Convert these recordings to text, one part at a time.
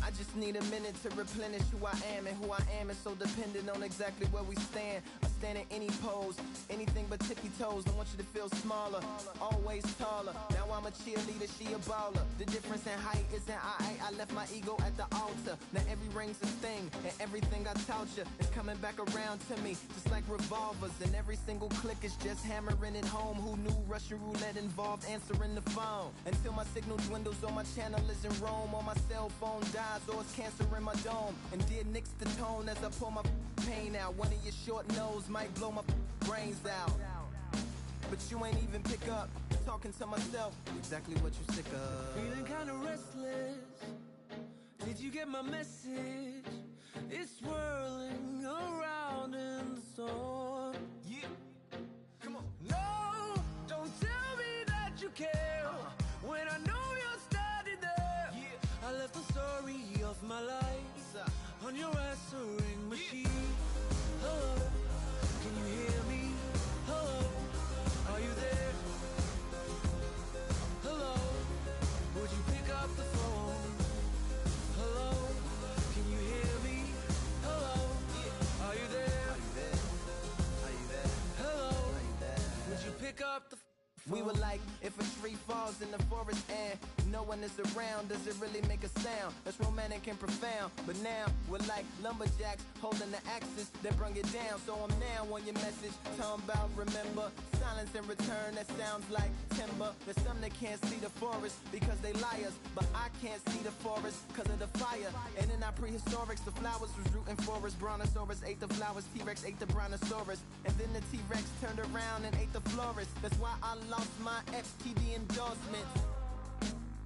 I just need a minute to replenish who I am, and who I am is so dependent on exactly where we stand. I stand in any pose, anything but tippy toes. Don't want you to feel smaller, always taller. Now I'm a cheerleader, she a baller. The difference in height isn't I left my ego at the altar. Now every ring's a thing, and everything I taught you is coming back around to me, just like revolvers. And every single click is just hammering it home. Who knew Russian roulette involved answering the phone? Until my signal dwindles or my channel is in Rome, or my cell phone dies, or it's cancer in my dome. And dear nicks the tone as I pull my pain out. One of your short nose might blow my brains out, but you ain't even pick up. Talking to myself, exactly what you sick of. Feeling kinda restless. Did you get my message? It's swirling around in the storm. Yeah, come on. No, don't tell me that you care when I know you're standing there. Yeah. I left the story of my life on your answering machine. Hello, can you hear me? Hello, are you there? Hello, would you pick up the phone? Hello, can you hear me? Hello, are you there? Are you there? Hello, would you pick up the phone? We were like, if a tree falls in the forest and no one is around, does it really make a sound? That's romantic and profound. But now we're like lumberjacks holding the axes that bring it down. So I'm now on your message, talking about remember. Silence in return, that sounds like timber. There's some that can't see the forest because they liars, but I can't see the forest because of the fire. And in our prehistorics, the flowers was rooting for us. Brontosaurus ate the flowers, T-Rex ate the brontosaurus, and then the T-Rex turned around and ate the florist. That's why I lost my FTD endorsement.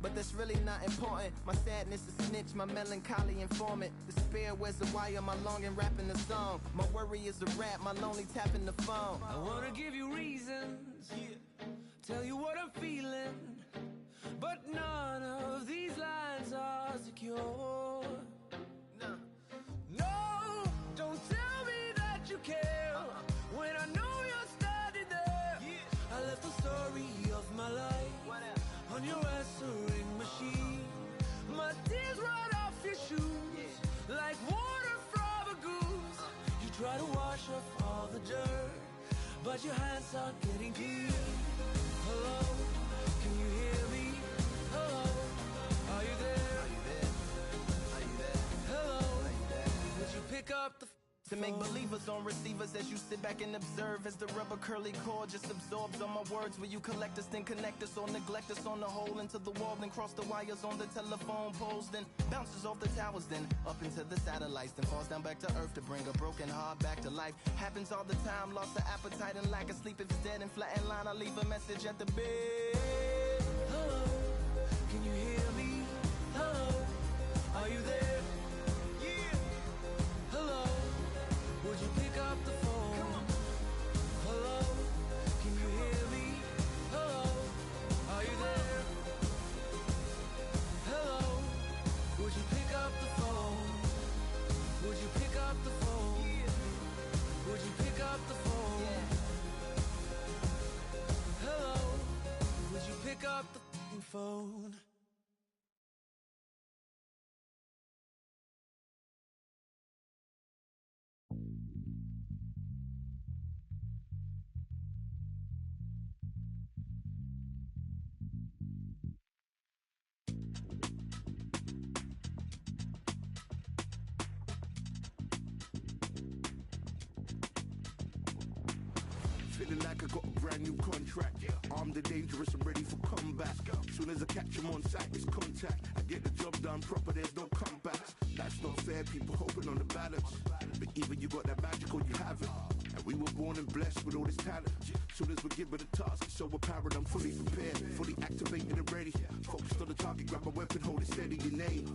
But that's really not important. My sadness is snitch, my melancholy informant. Despair wears the wire, my longing rapping the song. My worry is a rap, my lonely tapping the phone. I wanna give you reasons, tell you what I'm feeling, but none of these lines are secure. No, don't tell me that you care when I know you're standing there. I left the story of my life on your answering machine. My tears run off your shoes like water from a goose. You try to wash off all the dirt, but your hands aren't getting clean. Hello, can you hear me? Hello, are you there? Are you there? Hello, would you pick up the To make believers on receivers as you sit back and observe as the rubber curly cord just absorbs all my words. Will you collect us, then connect us, or neglect us on the hole into the wall, then cross the wires on the telephone poles, then bounces off the towers, then up into the satellites, then falls down back to earth to bring a broken heart back to life. Happens all the time, lost of appetite and lack of sleep. If it's dead and flat in line, I leave a message at the bed. Hello, can you hear me? Hello, are you there? Hello, would you pick up the phone? Hello, can you hear me? Hello, are you there? Hello, would you pick up the phone? Would you pick up the phone? Would you pick up the phone? Hello, would you pick up the phone? Feeling like I got a brand new contract. Armed and dangerous and ready for comeback. Soon as I catch him on sight, it's contact. I get the job done proper, there's no comebacks. Life's not fair, people hoping on the balance. But either you got that magic or you haven't. And we were born and blessed with all this talent. Soon as we're given a task, it's so apparent. I'm fully prepared, fully activated and ready. Focused on the target, grab my weapon, hold it steady, your name.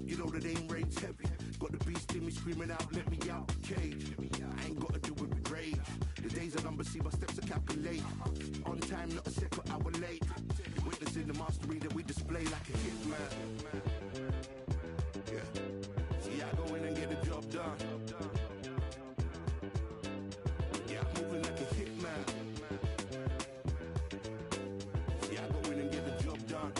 You know the name rains heavy. Got the beast in me screaming out, let me out the cage. I ain't gotta do it with rage. The days are numbered, see my steps are calculated. On time, not a second hour late. You're witnessing the mastery that we display like a hitman. Yeah. See, I go in and get the job done. Yeah, I'm moving like a hitman. See, I go in and get the job done.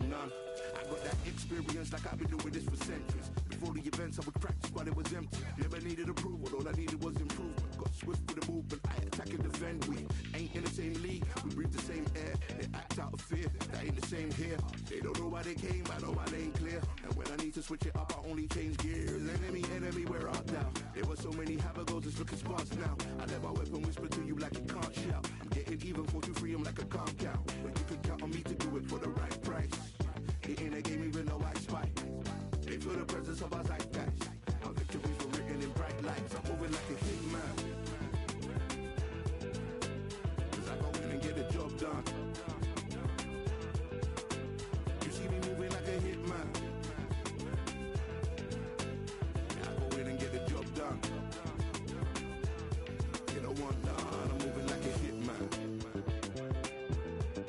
want none. I got that experience like I've been doing this for centuries. Before the events I would practice while it was empty. Never needed approval, all I needed was improvement. Got swift with the movement, I attack and defend. We ain't in the same league, we breathe the same air. They act out of fear, that ain't the same here. They don't know why they came, I know why they ain't clear. And when I need to switch it up, I only change gears. Enemy, where art thou? There were so many habagos, it's looking sparse now. I let my weapon whisper to you like it can't shout. I'm getting even 4-2-3, I'm like a calm cow. But you can count on me to do it for the right price. It ain't a game even though I spy. They feel the presence of our zeitgeist. Our victories were written in bright lights. I'm moving like a hitman. Cause I go in and get the job done. You see me moving like a hitman. Yeah, I go in and get the job done. You don't want none. I'm moving like a hitman. You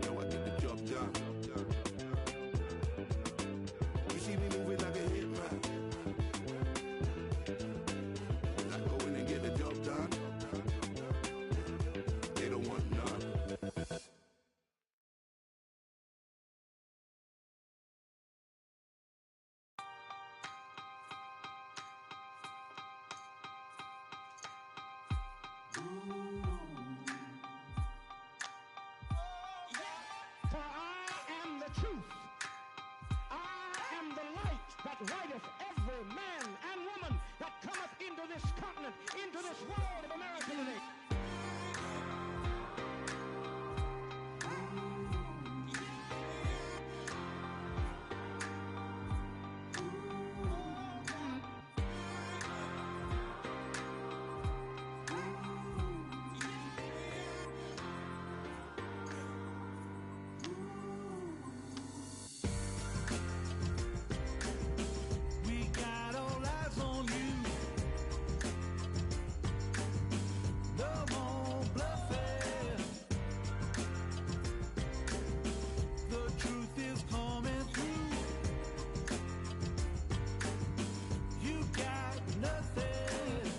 know I get the job done. You see me moving like a hitman. I go in and get the job done. They don't want none. For I am the truth. I am the light that lighteth every man and woman that cometh into this continent, into this world of America today. We got all eyes on you. No more bluffing. The truth is coming through. You got nothing.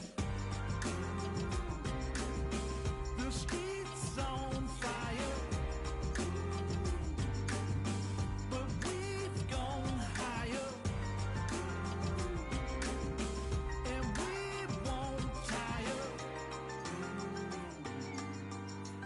The streets on fire. But we've gone higher. And we won't tire.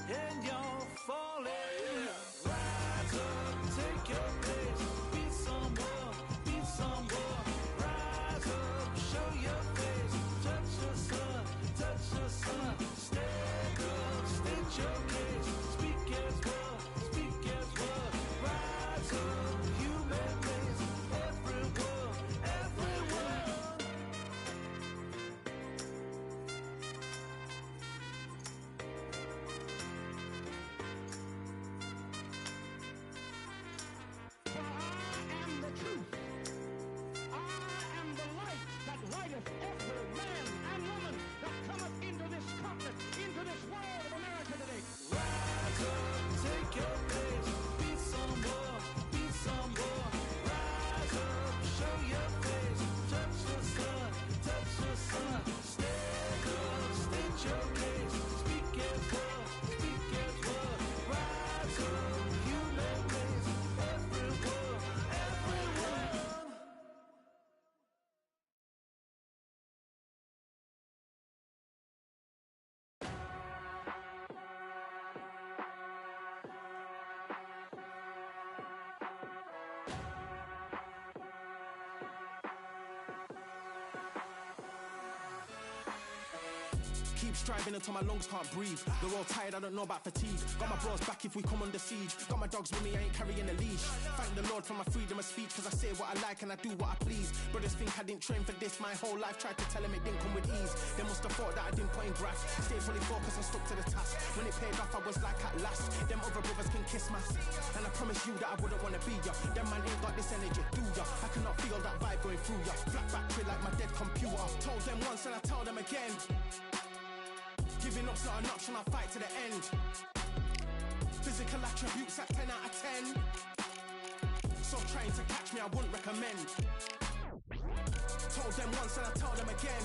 And you're falling. Rise up, take your place. Be someone, be someone. Rise up, show your face. Touch the sun, touch the sun. Stand up, state your case. Speak as one, speak as one. Rise up, human race. Everyone, everyone. For I am the truth. I am the light that lighteth every man and woman that cometh into this continent, into this world of America today. Rise up, take your place. Be someone, be someone. Rise up, show your face. Touch the sun, touch the sun. Stand up, state your case. Speak as one, speak as one. Rise up, human race. Everyone, everyone. Keep striving until my lungs can't breathe. They're all tired, I don't know about fatigue. Got my bros back if we come under siege. Got my dogs with me, I ain't carrying a leash. Thank the Lord for my freedom of speech, cause I say what I like and I do what I please. Brothers think I didn't train for this my whole life. Tried to tell them it didn't come with ease. They must have thought that I didn't put in graft. Stayed fully focused and stuck to the task. When it paid off, I was like at last. Them other brothers can kiss my ass. And I promise you that I wouldn't wanna be ya. Them man ain't got this energy, do ya? I cannot feel that vibe going through ya. Flat back chill like my dead computer. Told them once and I tell them again. Giving up's not an option, I'll fight to the end. Physical attributes at 10 out of 10. So trying to catch me, I wouldn't recommend. Told them once and I tell them again.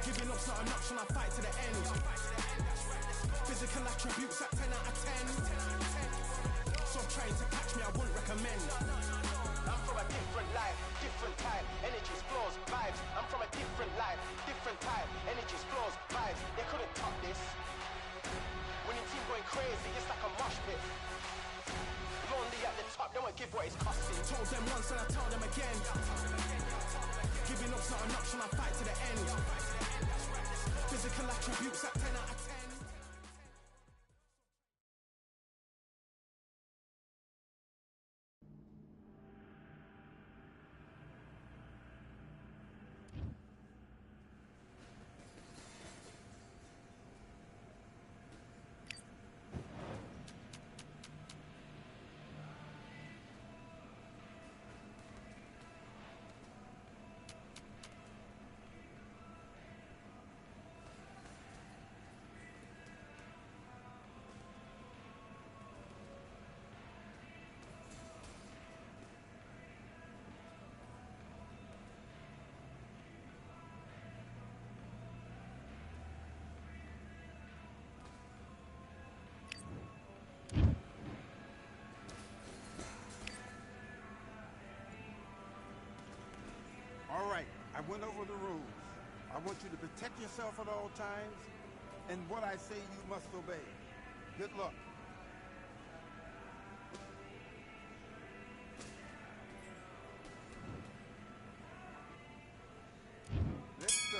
Giving up's not an option, I'll fight to the end. Physical attributes at 10 out of 10. me, I wouldn't recommend. I'm from a different life, different time, energies, flows, vibes. I'm from a different life, different time, energies, flows, vibes. They couldn't top this. When your team going crazy, it's like a mosh pit. Lonely at the top, don't give what it's costing. Told them once and I tell them again. Giving up's not an option, I fight to the end. Physical attributes at 10 out of 10. All right, I went over the rules. I want you to protect yourself at all times, and what I say you must obey. Good luck. Let's go.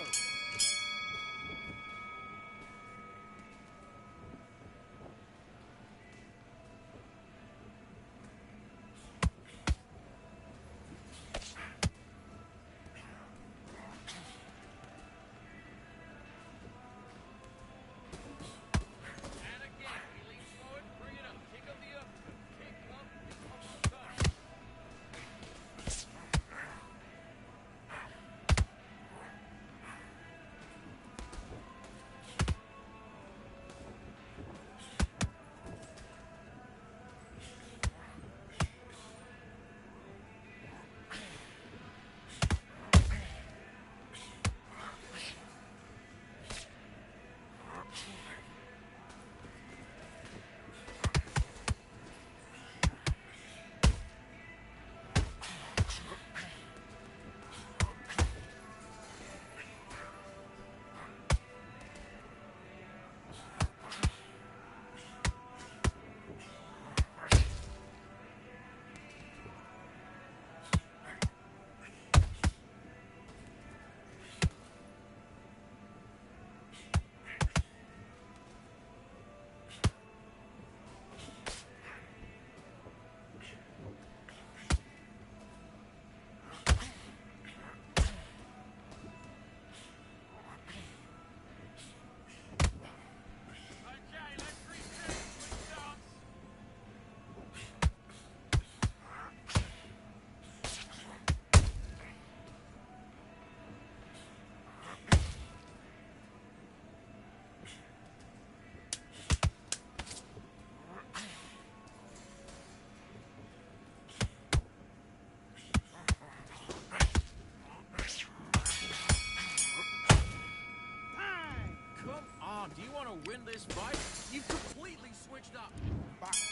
Do you want to win this fight? You've completely switched up. Box.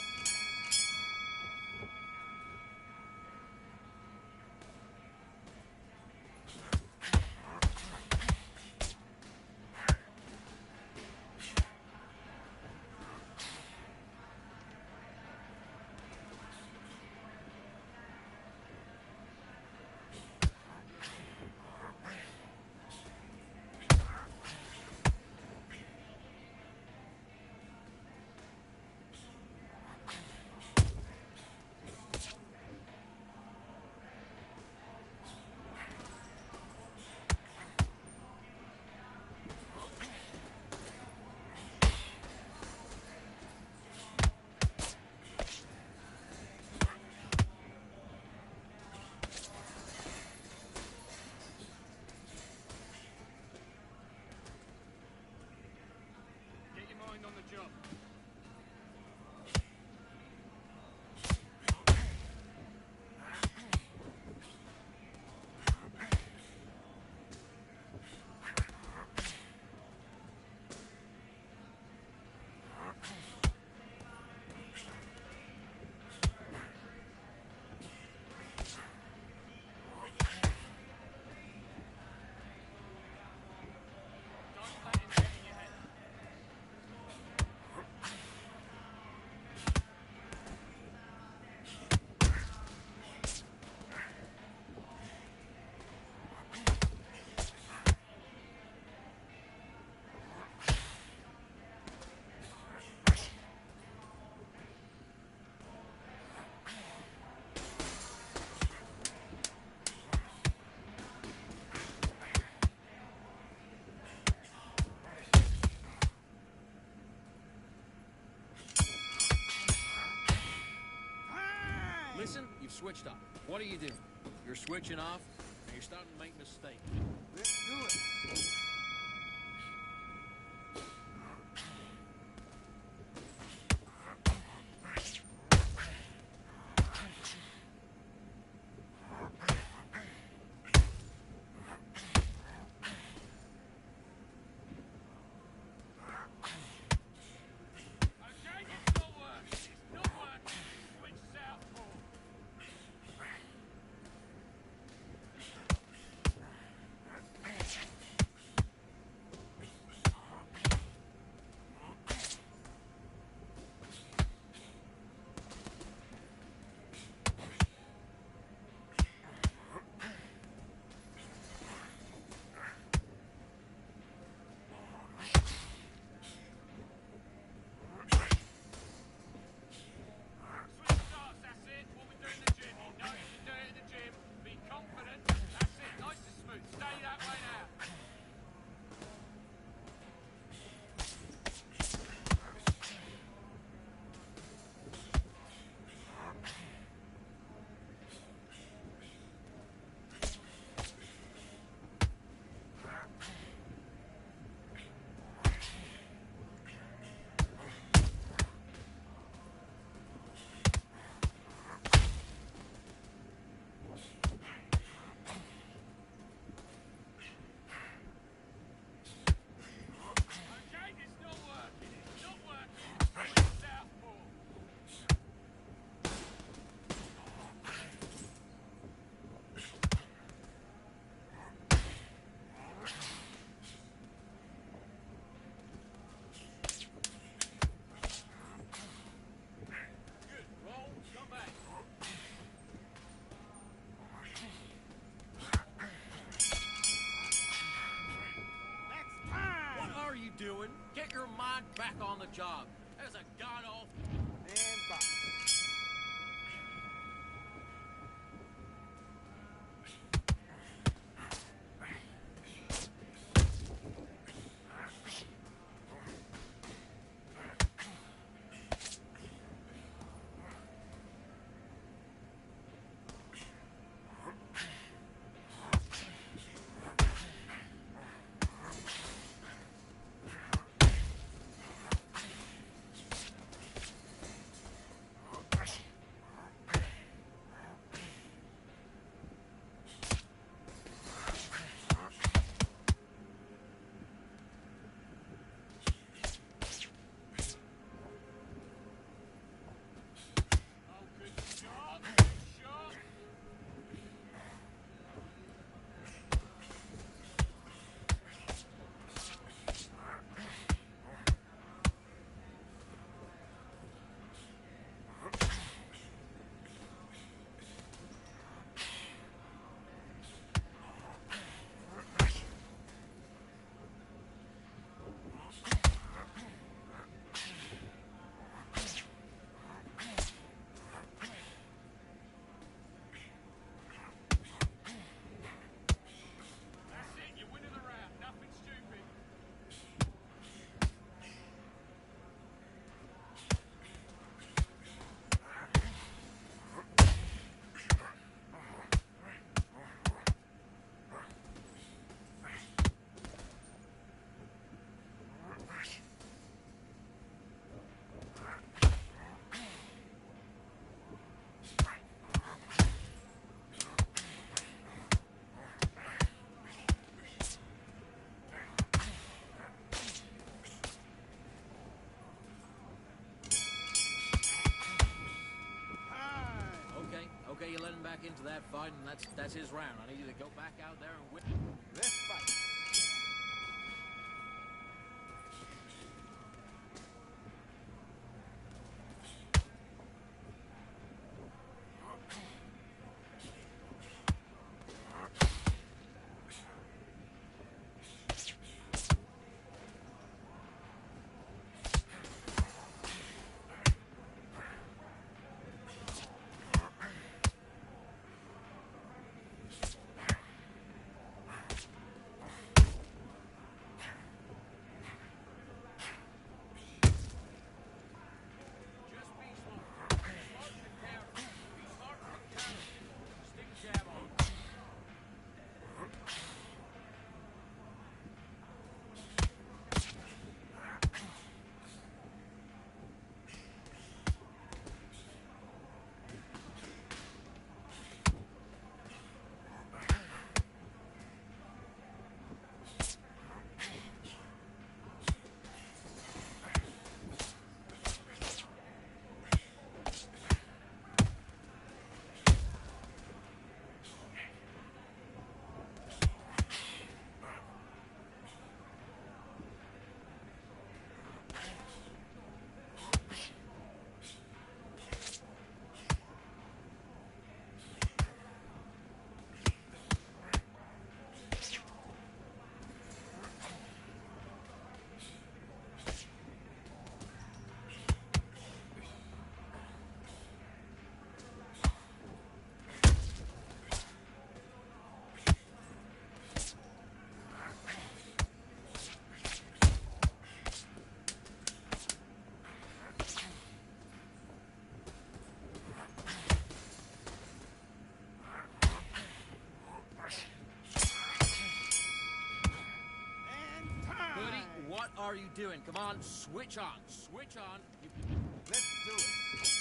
You've switched up. What are you doing? You're switching off, and you're starting to make mistakes. Let's do it. Doing? Get your mind back on the job. There's a god-awful... And box. Okay, you let him back into that fight, and that's his round. I need you to go back out there and win. Let's fight. are you doing? Come on, switch on. Switch on. Let's do it.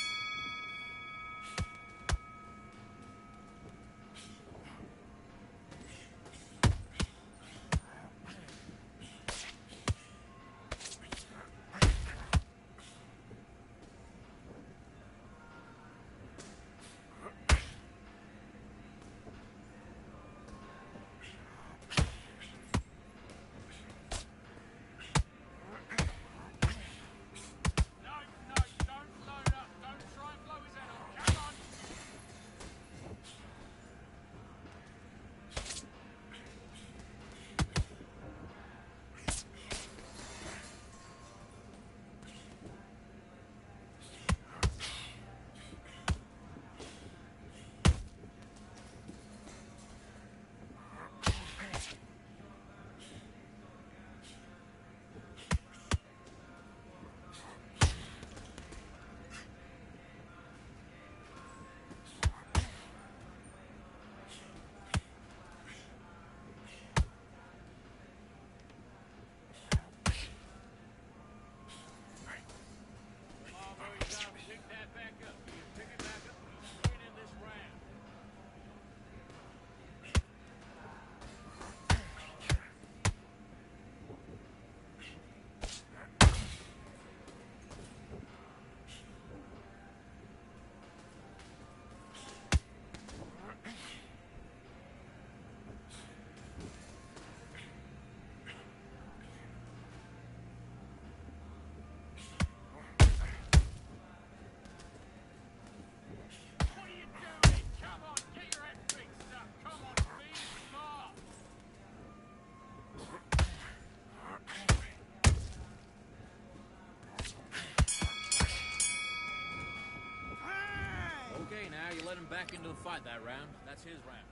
Okay, now you let him back into the fight that round. That's his round.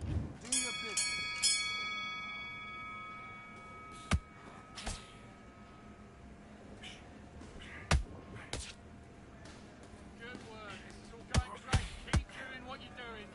Do your business. Good work. This is all going great. Keep doing what you're doing.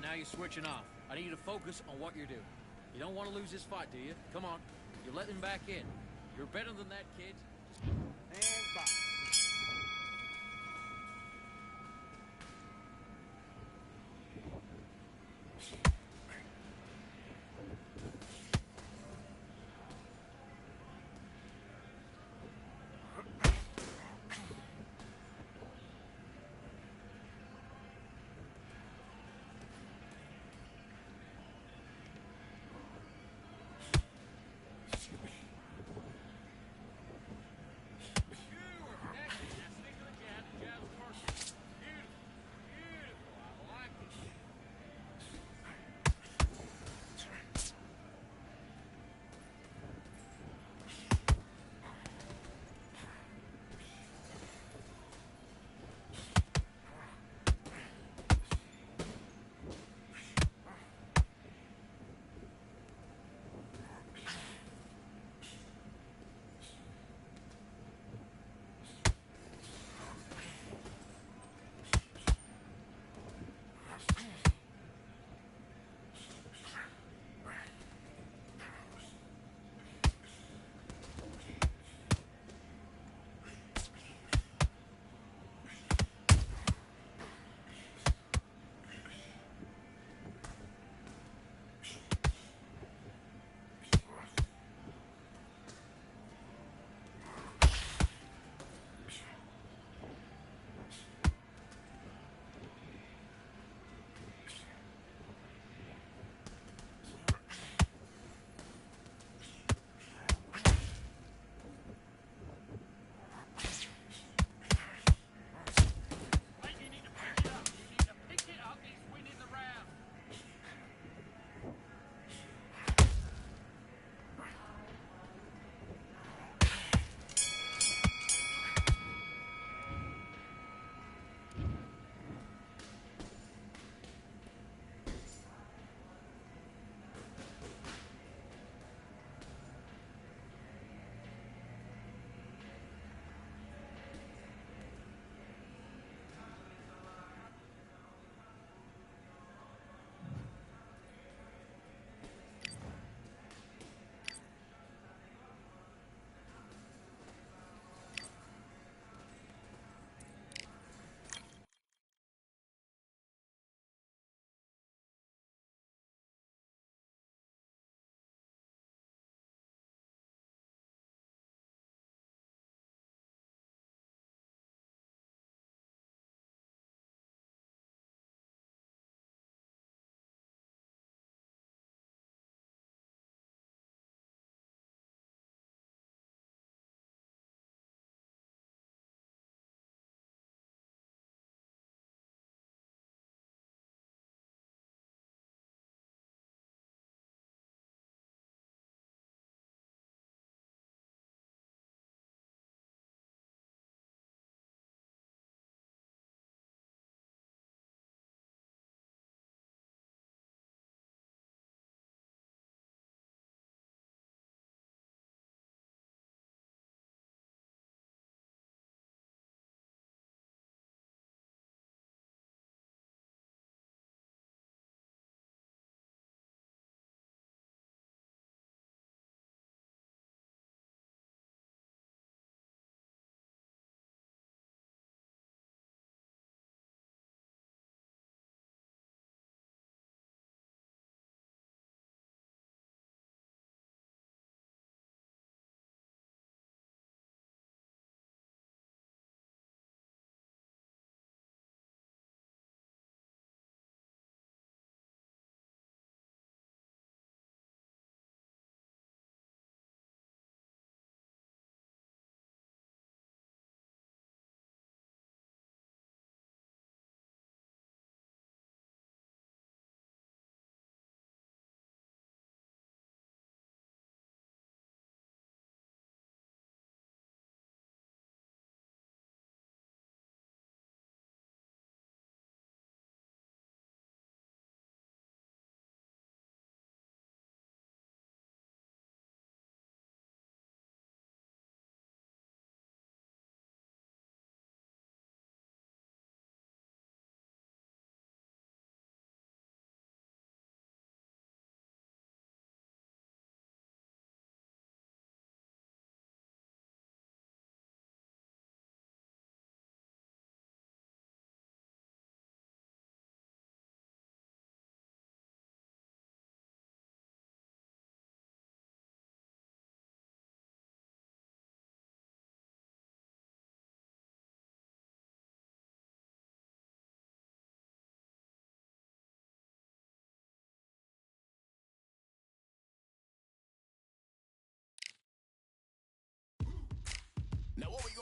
Now you're switching off. I need you to focus on what you're doing. You don't want to lose this fight, do you? Come on. You're letting him back in. You're better than that, kid. And box.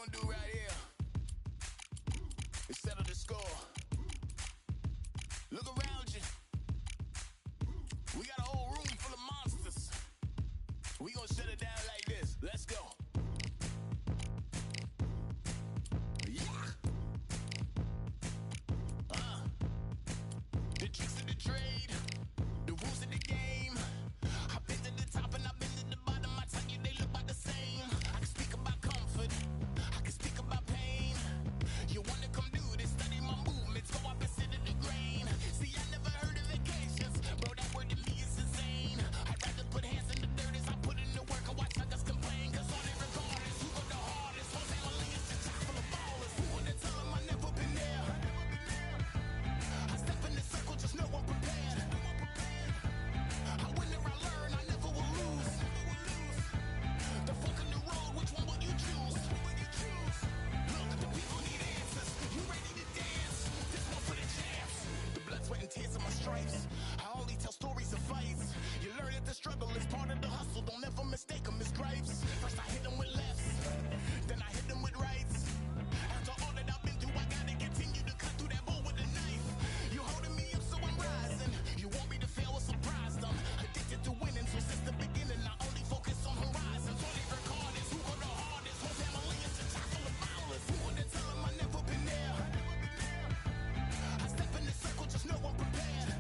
gonna do right here is settle the score. Look around you. We got a whole room full of monsters. We gonna shut it down like this. Let's go. Yeah. The tricks of the trade, the rules of the game. I've been to the top and I've been to the bottom. I tell you they look about the same. I can speak about comfort, I can speak about pain. You wanna come do this, study my movements, go up and sit in the grain. See, I never heard of vacations, bro, that word to me is insane. I'd rather put hands in the dirt as I put in the work and watch others complain. Cause all they regardless, who go the hardest, whole family is the top full of ballers. Who wanna tell them I never been there? I step in the circle, just know I'm prepared. I win or I learn, I never will lose. The fork in the road, which one will you choose? Look, the people need answers. You ready to dance? This one for the champs. The blood, sweat, and tears of my stripes. I only tell stories of fights. You learn that the struggle is part of the hustle. Don't ever mistake them as gripes. First I hit them with lefts, then I hit them with rights. After all that I've been through, I gotta continue to cut through that bull with a knife. You holding me up, so I'm rising. You want me to fail or surprise them. Addicted to winning, so since the beginning I only focus on horizons. All they record is who go the hardest. Whole family is the top full of ballers. Who wanna tell them I never been there? I step in the circle, just know I'm prepared.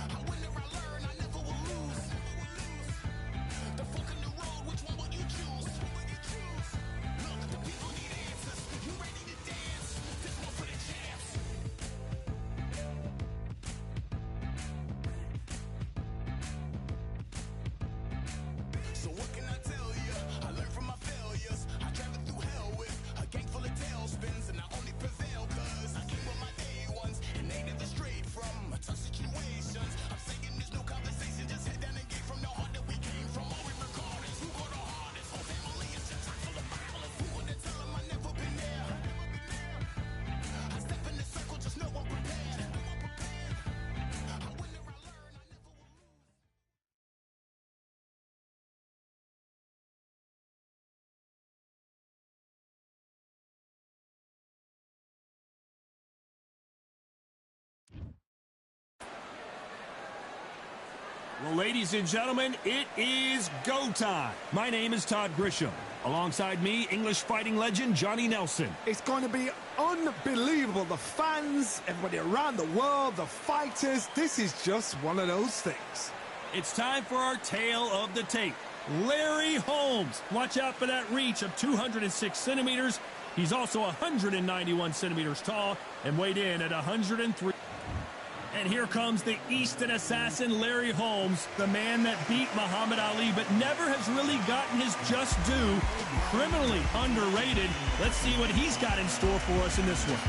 I win or I learn, I never will lose. The fork in the road, which one will you choose? Look, the people need answers. You ready to dance? This one for the champs. So what can I tell you? I learned from my failures. I traveled through hell with a gang full of tailspins, and I only prevail cause I came with my day ones, and they never strayed from tough situations. I'm saying there's no conversation, just head down and get from the heart that we came from. All we record is who go the hardest. Whole family is the top full of ballers. Who wanna tell them I never been there? I step in the circle, just know I'm prepared. I win or I learn, I never will lose. Well, ladies and gentlemen, it is go time. My name is Todd Grisham. Alongside me, English fighting legend Johnny Nelson. It's going to be unbelievable. The fans, everybody around the world, the fighters. This is just one of those things. It's time for our tale of the tape. Larry Holmes. Watch out for that reach of 206 centimeters. He's also 191 centimeters tall and weighed in at 103. And here comes the Easton assassin, Larry Holmes, the man that beat Muhammad Ali but never has really gotten his just due. Criminally underrated. Let's see what he's got in store for us in this one.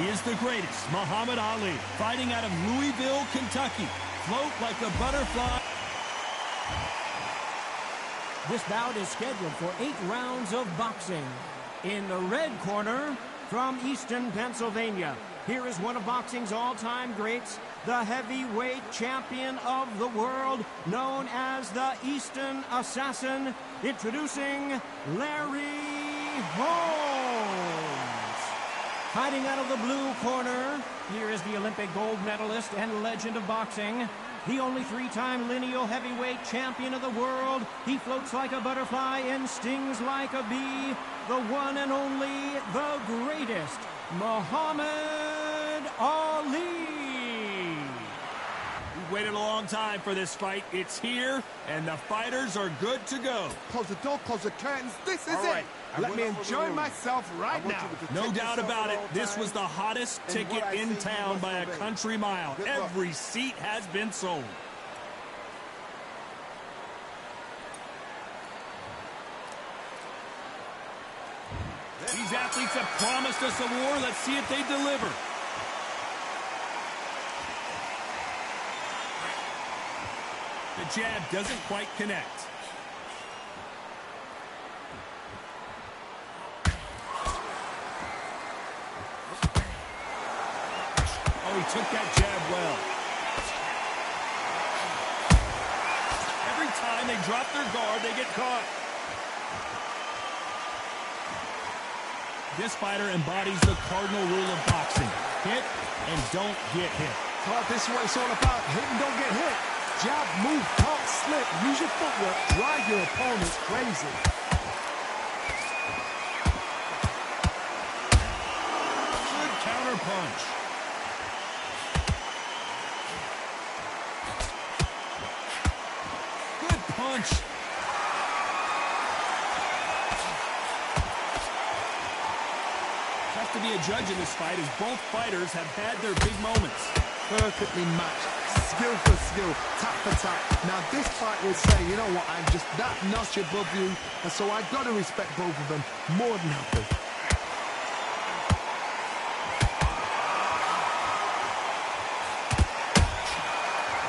He is the greatest, Muhammad Ali, fighting out of Louisville, Kentucky. Float like a butterfly. This bout is scheduled for 8 rounds of boxing. In the red corner, from Easton, Pennsylvania, here is one of boxing's all-time greats, the heavyweight champion of the world, known as the Easton Assassin, introducing Larry Holmes. Fighting out of the blue corner, here is the Olympic gold medalist and legend of boxing, the only 3-time lineal heavyweight champion of the world. He floats like a butterfly and stings like a bee. The one and only, the greatest, Muhammad Ali. We waited a long time for this fight. It's here, and the fighters are good to go. Close the door, close the curtains. This is it. Let me enjoy myself right now. No doubt about it, this was the hottest ticket in town by a country mile. Every seat has been sold. These athletes have promised us a war. Let's see if they deliver. The jab doesn't quite connect. Oh, he took that jab well. time they drop their guard, they get caught. This fighter embodies the cardinal rule of boxing. Hit and don't get hit. Todd, this is what it's all about. Hit and don't get hit. Jab, move, pop, slip. Use your footwork. Drive your opponents crazy. Good counter punch. Good punch. Tough to be a judge in this fight as both fighters have had their big moments. Perfectly matched. Skill for skill. Tap for tap. Now this fight will say, you know what, I'm just that notch above you, and so I've got to respect both of them more than happy.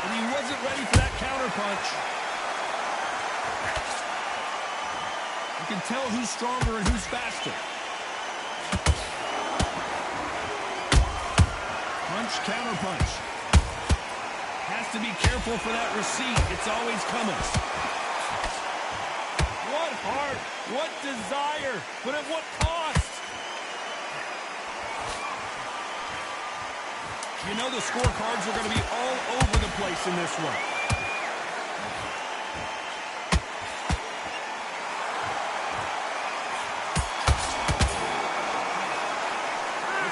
And he wasn't ready for that counter punch. You can tell who's stronger and who's faster. Punch, counter punch. Has to be careful for that receipt. It's always coming. What heart, what desire, but at what cost? You know the scorecards are going to be all over the place in this one.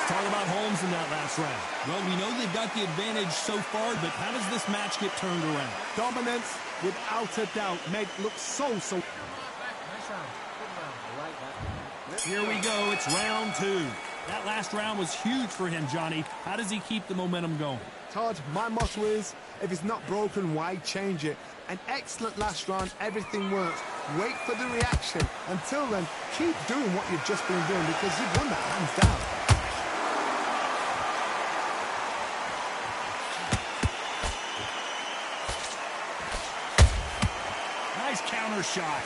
Talk about Holmes in that last round. Well, we know they've got the advantage so far, but how does this match get turned around? Dominance, without a doubt, made it look so. Nice round. Good round. I like that. Here we go. It's round 2. That last round was huge for him, Johnny. How does he keep the momentum going? Todd, my motto is, if it's not broken, why change it? An excellent last round, everything works. Wait for the reaction. Until then, keep doing what you've just been doing because you've won that hands down. Counter shot.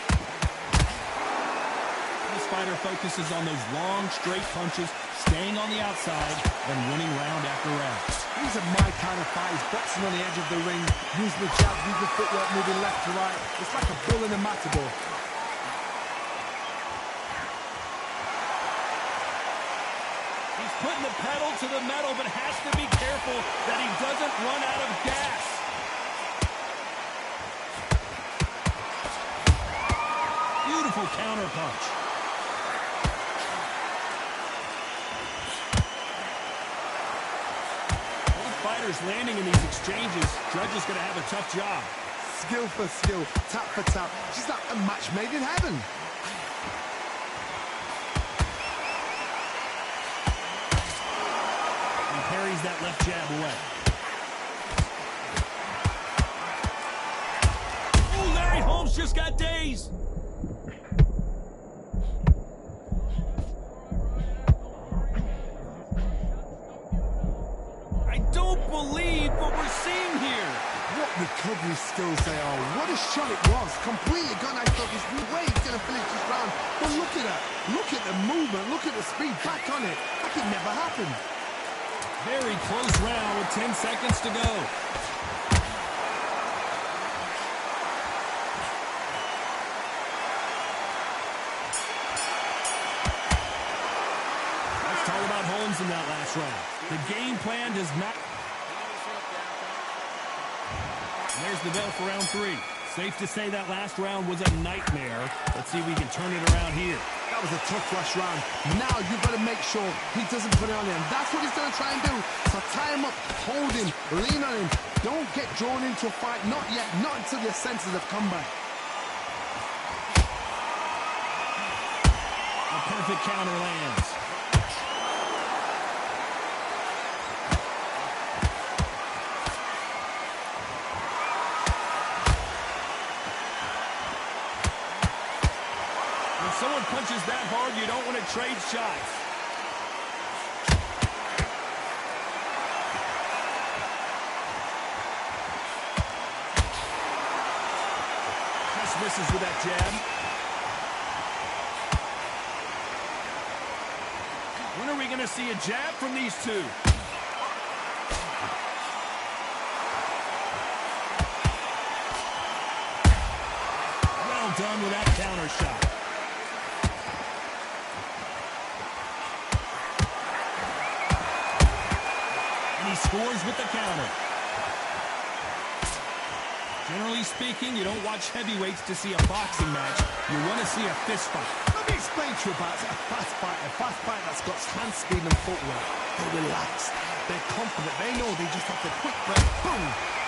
This fighter focuses on those long, straight punches, staying on the outside, and winning round after round. These are my kind of fights, boxing on the edge of the ring, using the jab, using the footwork, moving left to right. It's like a bull in a matador. He's putting the pedal to the metal, but has to be careful that he doesn't run out of gas. Beautiful counter punch. Both fighters landing in these exchanges. Judge is going to have a tough job. Skill for skill, tap for tap. She's like a match made in heaven. He parries that left jab away. Oh, Larry Holmes just got dazed. I don't believe what we're seeing here. What recovery skills they are. What a shot it was. Completely gone. I thought there's no way he's going to finish this round. But look at that. Look at the movement. Look at the speed. Back on it. Like it never happened. Very close round with 10 seconds to go. Let's talk about Holmes in that last round. The game plan does not... And there's the bell for round 3. Safe to say that last round was a nightmare. Let's see if we can turn it around here. That was a tough last round. Now you've got to make sure he doesn't put it on him. That's what he's going to try and do. So tie him up, hold him, lean on him. Don't get drawn into a fight. Not yet. Not until your senses have come back. A perfect counter lands. When someone punches that hard, you don't want to trade shots. Just misses with that jab. When are we going to see a jab from these two? done with that counter shot. And he scores with the counter. Generally speaking, you don't watch heavyweights to see a boxing match. You want to see a fist fight. Let me explain to you about a fast fight that's got hand speed and footwork. They're relaxed. They're confident. They know they just have to quick break. Boom!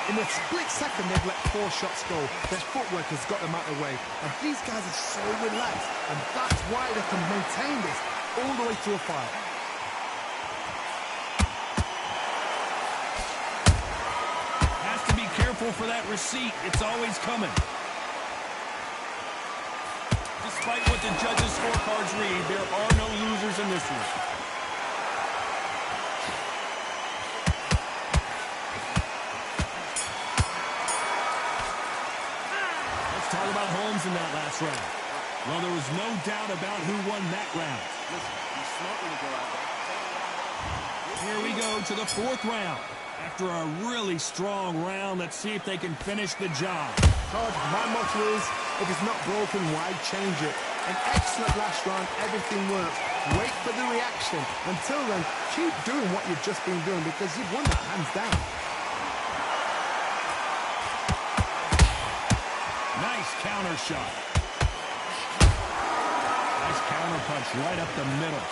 In a split second, they've let 4 shots go. Their footwork has got them out of the way. And these guys are so relaxed. And that's why they can maintain this all the way through a fight. Has to be careful for that receipt. It's always coming. Despite what the judges' scorecards read, there are no losers in this one. Talk about Holmes in that last round. Well, there was no doubt about who won that round. Listen, he's smart when you go out there. Here we go to the 4th round. After a really strong round, let's see if they can finish the job. Todd, my motto is, if it's not broken, why change it? An excellent last round, everything works. Wait for the reaction. Until then, keep doing what you've just been doing because you've won that hands down. Nice counter shot. Nice counter punch right up the middle.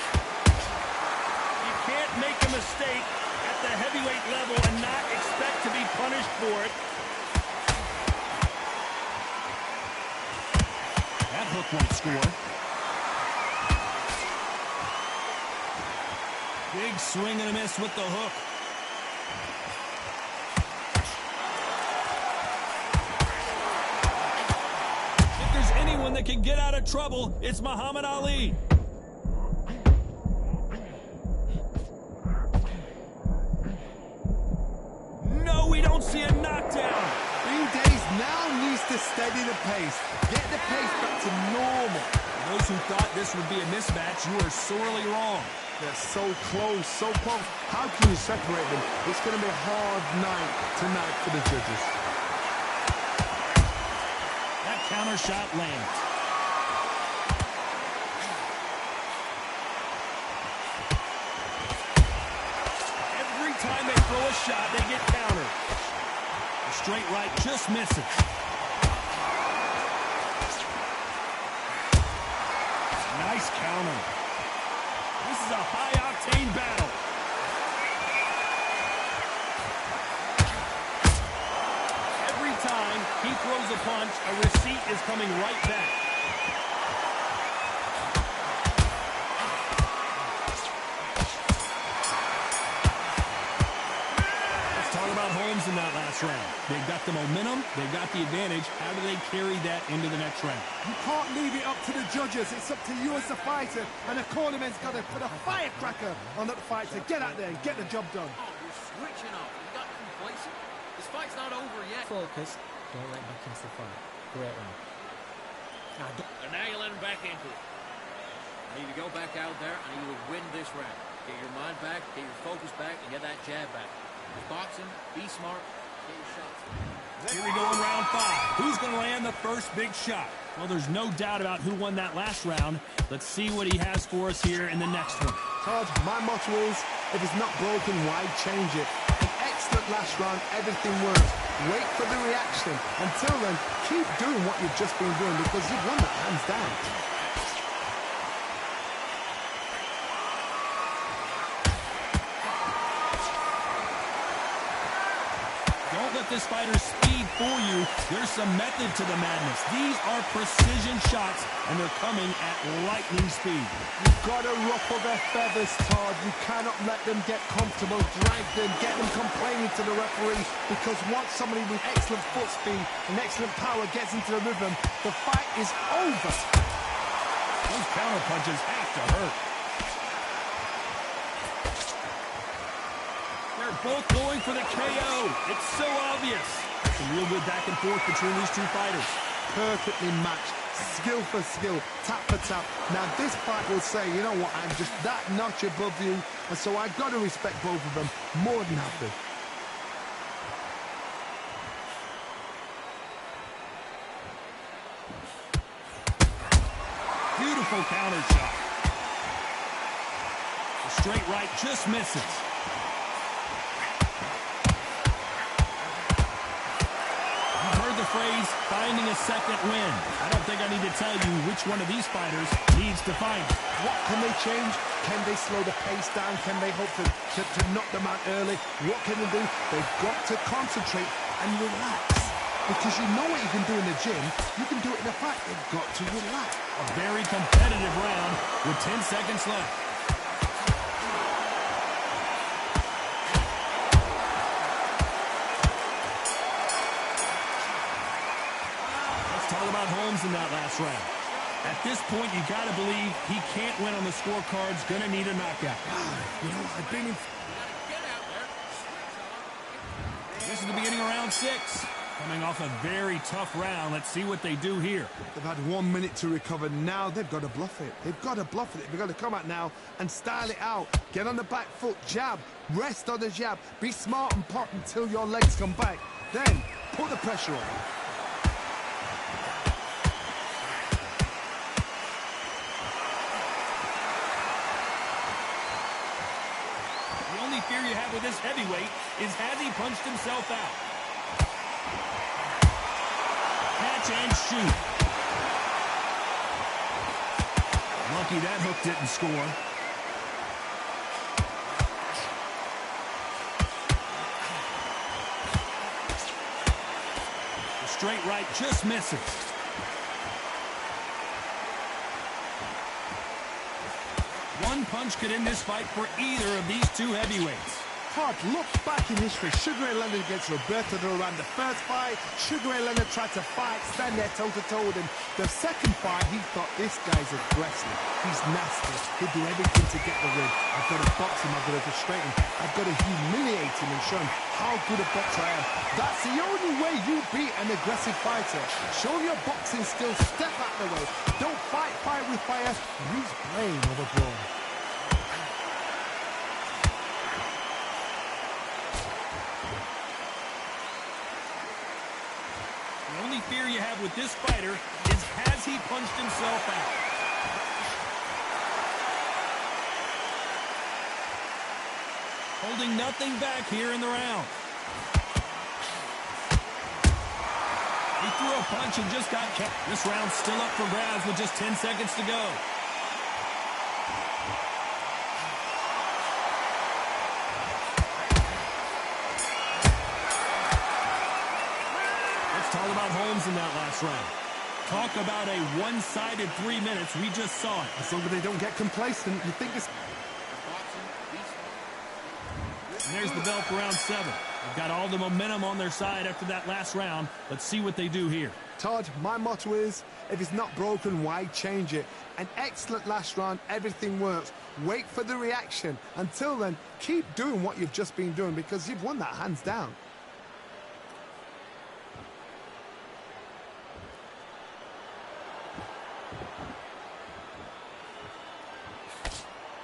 You can't make a mistake at the heavyweight level and not expect to be punished for it. That hook won't score. Big swing and a miss with the hook. Anyone that can get out of trouble, it's Muhammad Ali. No, we don't see a knockdown. B-Days now needs to steady the pace. Get the pace back to normal. Those who thought this would be a mismatch, you are sorely wrong. They're so close, so close. How can you separate them? It's going to be a hard night tonight for the judges. Counter shot lands. Every time they throw a shot, they get countered. The straight right just misses. Nice counter. This is a high-octane battle. Time he throws a punch, a receipt is coming right back. Let's talk about Holmes in that last round. They got the momentum, they got the advantage. How do they carry that into the next round? You can't leave it up to the judges. It's up to you as the fighter, and the cornerman's got to put a firecracker on that fight to get out there and get the job done. Oh, you're switching off. You got complacent. This fight's not over yet. Focus. Don't let back into the fight. Great round. And now you let him back into it. I need to go back out there. I need you to win this round. Get your mind back, get your focus back, and get that jab back. It's boxing. Be smart. Get your shots. Here we go in round 5. Who's going to land the first big shot? Well, there's no doubt about who won that last round. Let's see what he has for us here in the next one. Todd, my motto is, if it's not broken, why change it? An excellent last round, everything works. Wait for the reaction. Until then, keep doing what you've just been doing because you've won that hands down. Don't let this fighter's speed fool you. There's some method to the madness. These are precision shots, and they're coming at lightning speed. You've got to ruffle their feathers, Todd. You cannot let them get comfortable, drag them, get them complaining to the referee, because once somebody with excellent foot speed and excellent power gets into the rhythm, the fight is over. Those counter punches have to hurt. They're both going for the KO. It's so obvious. Some real good back and forth between these two fighters. Perfectly matched, skill for skill, tap for tap. Now this fight will say, you know what, I'm just that notch above you, and so I've got to respect both of them more than happy. Powerful counter shot. The straight right just misses. You've heard the phrase, finding a second win. I don't think I need to tell you which one of these fighters needs to find it. What can they change? Can they slow the pace down? Can they hope to knock them out early? What can they do? They've got to concentrate and relax. Because you know what you can do in the gym, you can do it in a fight. They've got to relax. A very competitive round with 10 seconds left. Let's talk about Holmes in that last round. At this point, you got to believe he can't win on the scorecards. Going to need a knockout. You know, I've been in... This is the beginning of round 6. Coming off a very tough round. Let's see what they do here. They've had 1 minute to recover. Now they've got to bluff it. They've got to bluff it. They've got to come out now and style it out. Get on the back foot, jab, rest on the jab. Be smart and pop until your legs come back. Then put the pressure on. The only fear you have with this heavyweight is has he punched himself out? Catch and shoot. Lucky that hook didn't score. The straight right just misses. One punch could end this fight for either of these two heavyweights. Todd, look back in history. Sugar Ray Leonard against Roberto Duran. The first fight, Sugar Ray Leonard tried to fight, stand there toe-to-toe with him. The second fight, he thought, this guy's aggressive. He's nasty. He'll do everything to get the win. I've got to box him. I've got to frustrate him. I've got to humiliate him and show him how good a boxer I am. That's the only way you beat an aggressive fighter. Show your boxing skills. Step out of the way. Don't fight fire with fire. Use brain over brawn. The only fear you have with this fighter is has he punched himself out? Holding nothing back here in the round. He threw a punch and just got kept. This round's still up for grabs with just 10 seconds to go. Talk about Holmes in that last round. Talk about a one-sided 3 minutes. We just saw it. As long as they don't get complacent, you think it's... And there's the bell for round 7. They've got all the momentum on their side after that last round. Let's see what they do here. Todd, my motto is, if it's not broken, why change it? An excellent last round, everything works. Wait for the reaction. Until then, keep doing what you've just been doing because you've won that hands down.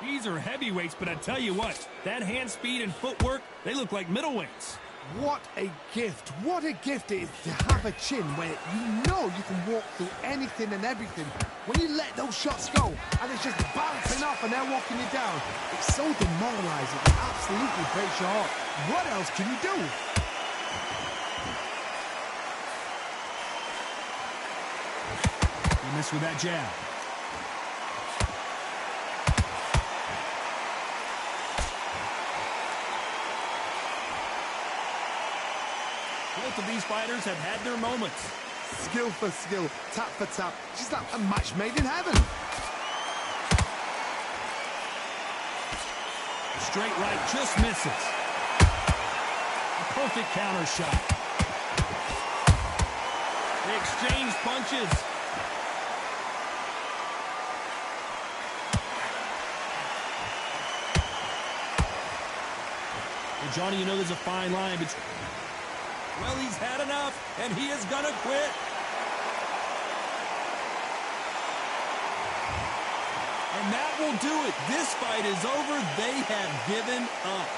These are heavyweights, but I tell you what, that hand speed and footwork, they look like middleweights. What a gift it is to have a chin where you know you can walk through anything and everything. When you let those shots go and it's just bouncing off and they're walking you down, it's so demoralizing. It absolutely breaks your heart. What else can you do? He missed with that jab. Both of these fighters have had their moments. Skill for skill, tap for tap. Just like a match made in heaven. The straight right just misses. A perfect counter shot. They exchange punches. Well, Johnny, you know there's a fine line between... Well, he's had enough, and he is gonna quit. And that will do it. This fight is over. They have given up.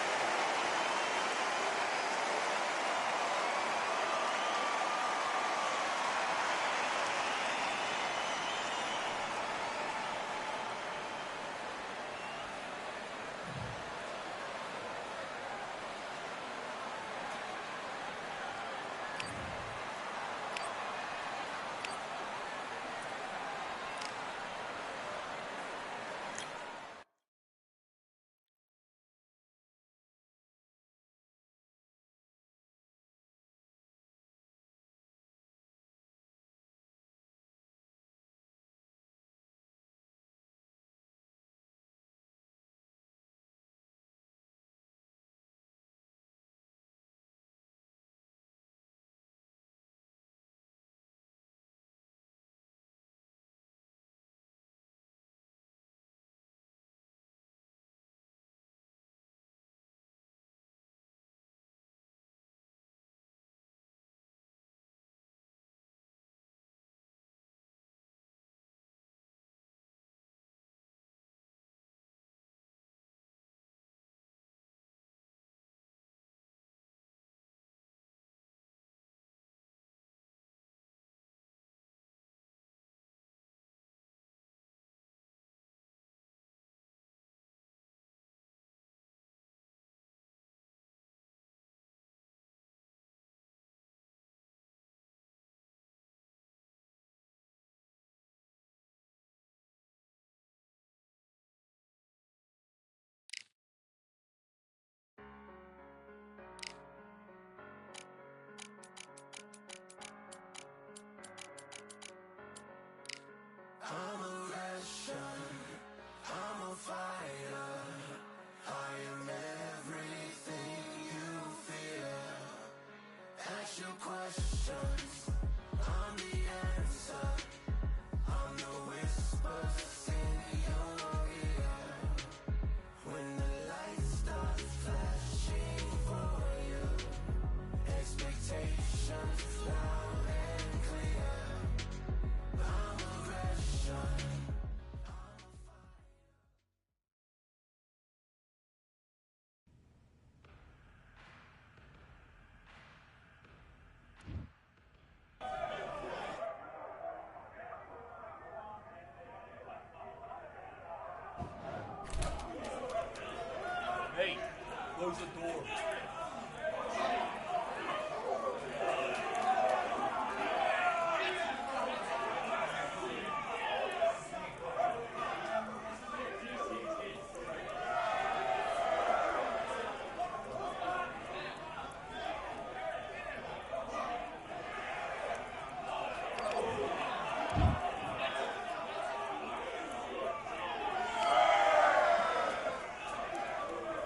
door.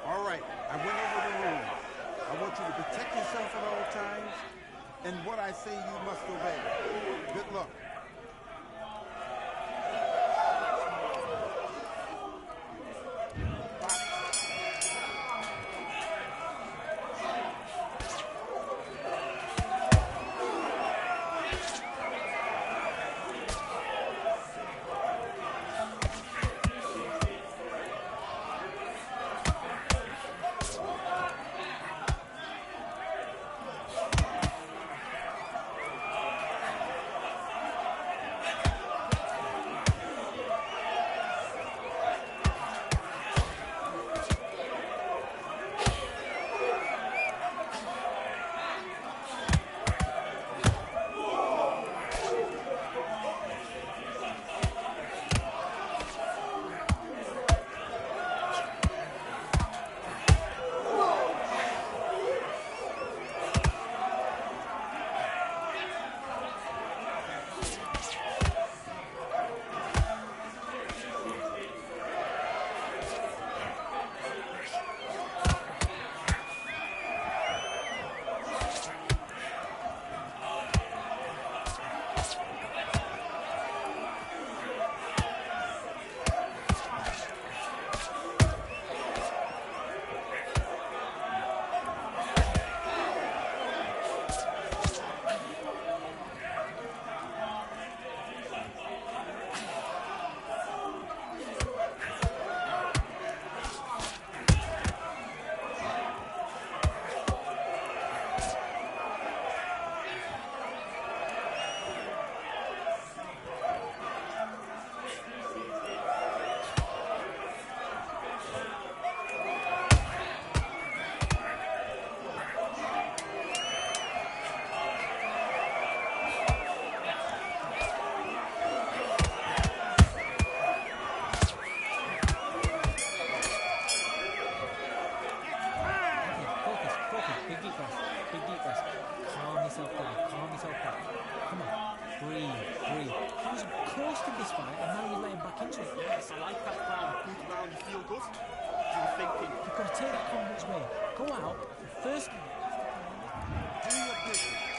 All right, I went over the rules. I want you to protect yourself at all times, and what I say you must obey. Good luck. Yes, I like that plan. Good round, you feel good? You were thinking. You've got to take that confidence away. Go out, first. Do your business.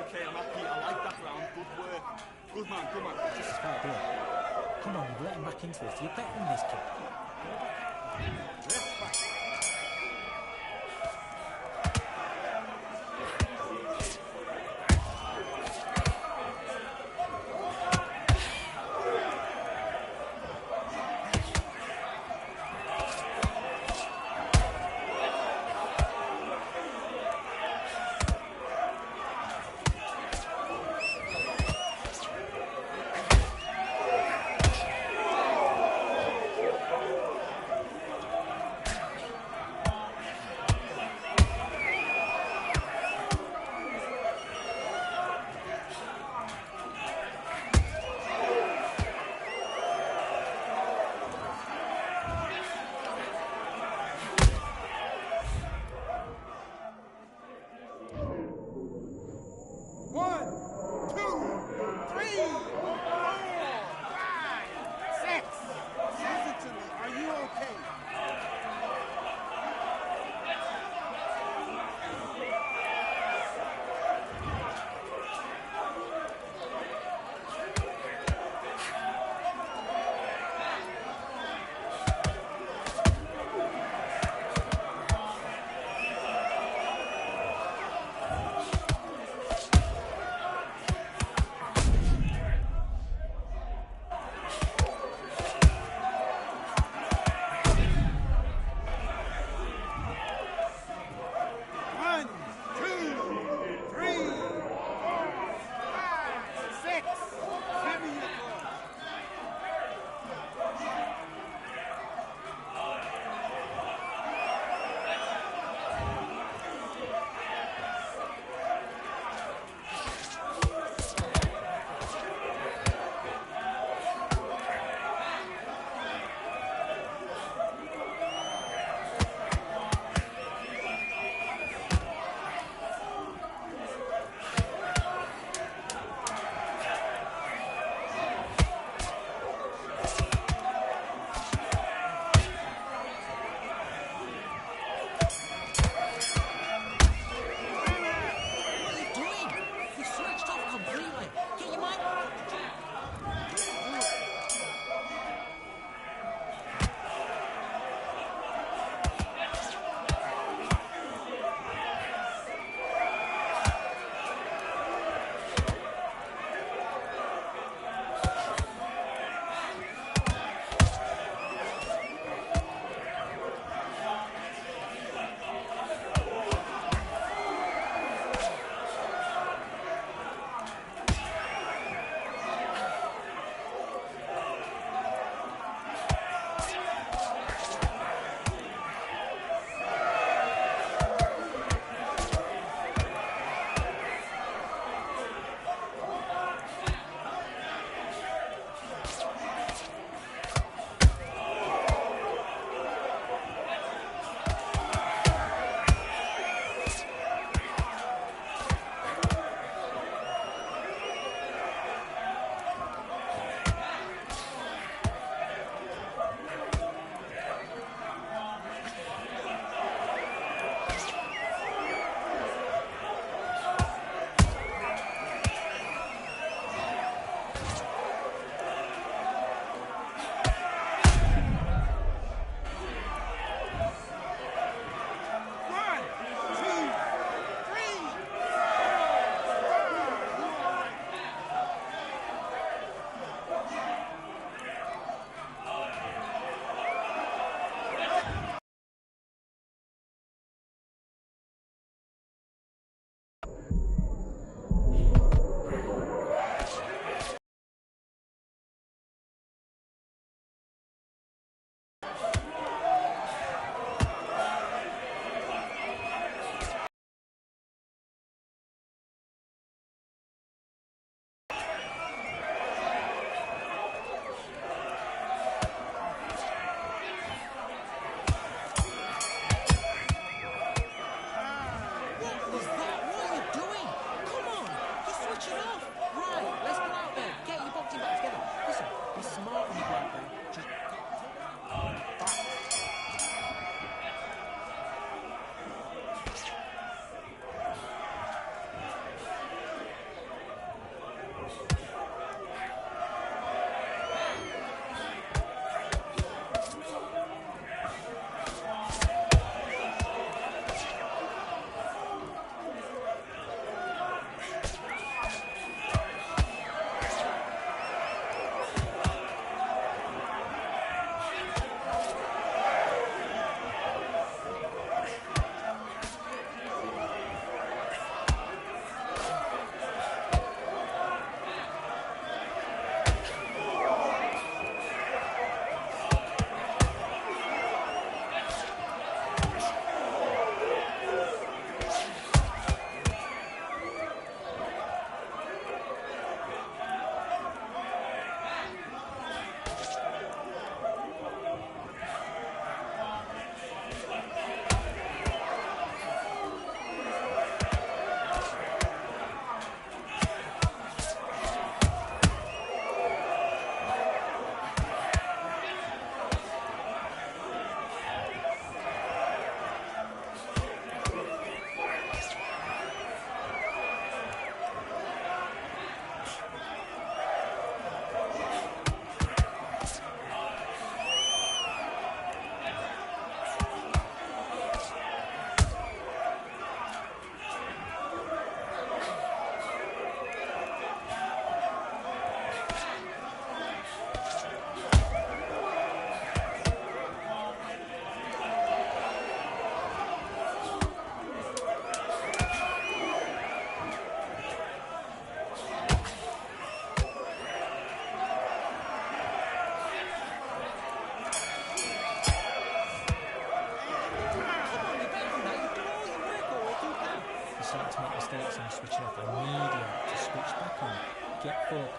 Okay, I'm happy. I like that round. Good work. Good man, good man. This is fair deal. Come on, you've let him back into this. You're better than this kid. Left back.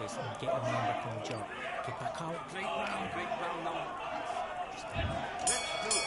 focus and get your mind back on the job. Get back out. Great round now. Let's do it.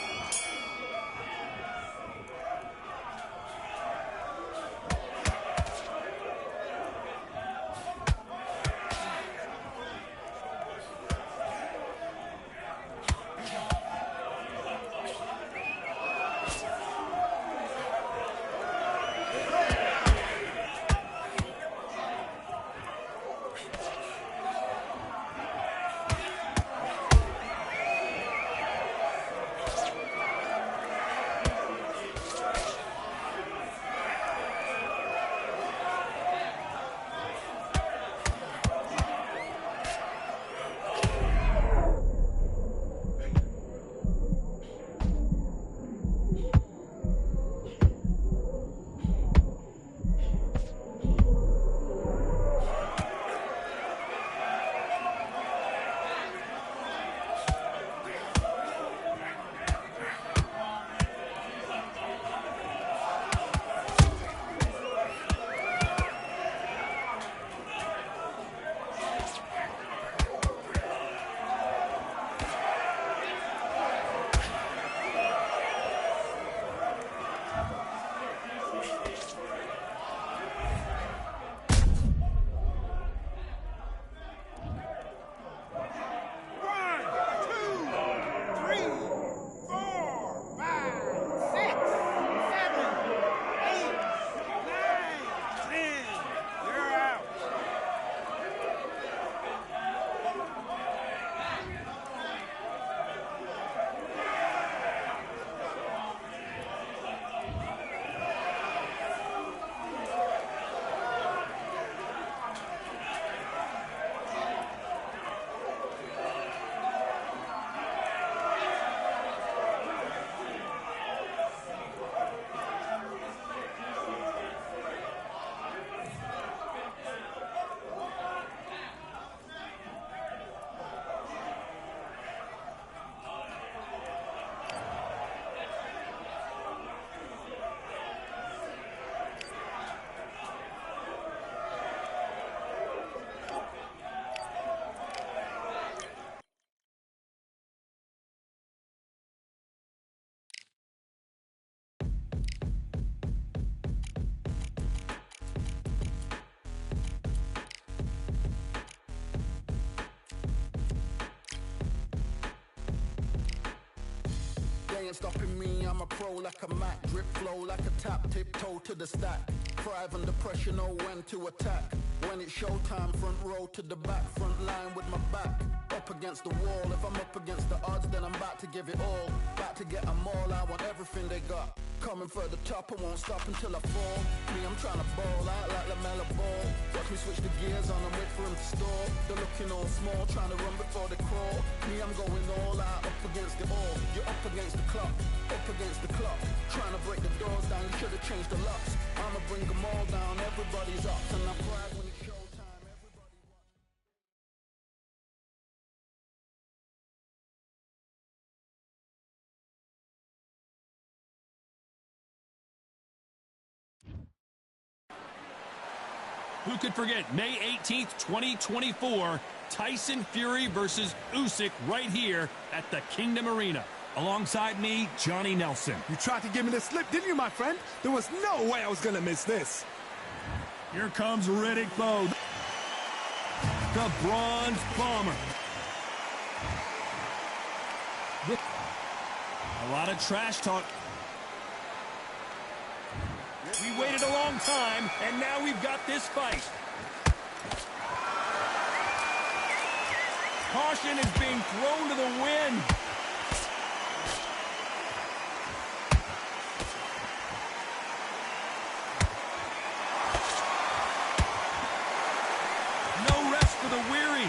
They ain't stopping me, I'm a pro like a Mac. Drip flow like a tap, tiptoe to the stack. Thrive under pressure, know when to attack. When it's showtime, front row to the back. Front line with my back up against the wall. If I'm up against the odds, then I'm about to give it all. About to get them all, I want everything they got. Coming for the top, I won't stop until I fall. Me, I'm trying to ball out like LaMelo Ball. Watch me switch the gears on and wait for him to stall. They're looking all small, trying to run before they crawl. Me, I'm going all out, up against the all. You're up against the clock, up against the clock. Trying to break the doors down, you should have changed the locks. I'ma bring them all down, everybody's up. And I pride when it's showtime, everybody watch. Who could forget May 18th, 2024, Tyson Fury versus Usyk right here at the Kingdom Arena. Alongside me, Johnny Nelson. You tried to give me the slip, didn't you, my friend? There was no way I was going to miss this. Here comes Riddick Bowe, the Bronze Bomber. A lot of trash talk. We waited a long time, and now we've got this fight. Caution is being thrown to the wind. No rest for the weary.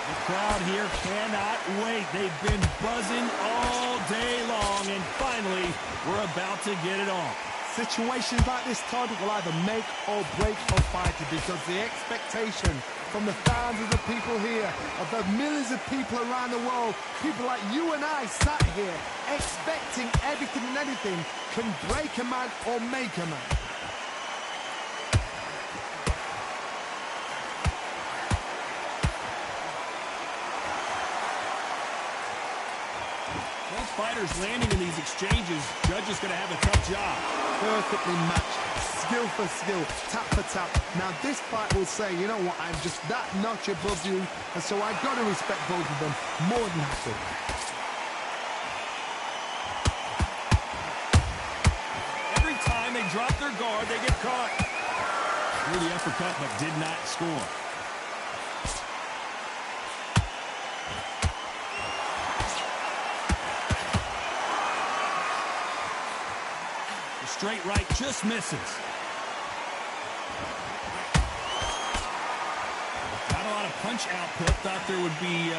The crowd here cannot wait. They've been buzzing all day long, and finally, we're about to get it on. Situations like this, Todd, will either make or break a fighter, because the expectation from the thousands of people here, of the millions of people around the world, people like you and I sat here expecting everything and anything, can break a man or make a man. fighters landing in these exchanges, Judge is going to have a tough job. Perfectly matched, skill for skill, tap for tap. Now this fight will say, you know what, I'm just that notch above you, and so I've got to respect both of them more than happy. Every time they drop their guard, they get caught. Threw the uppercut, but did not score. Straight right just misses. Not a lot of punch output. Thought there would be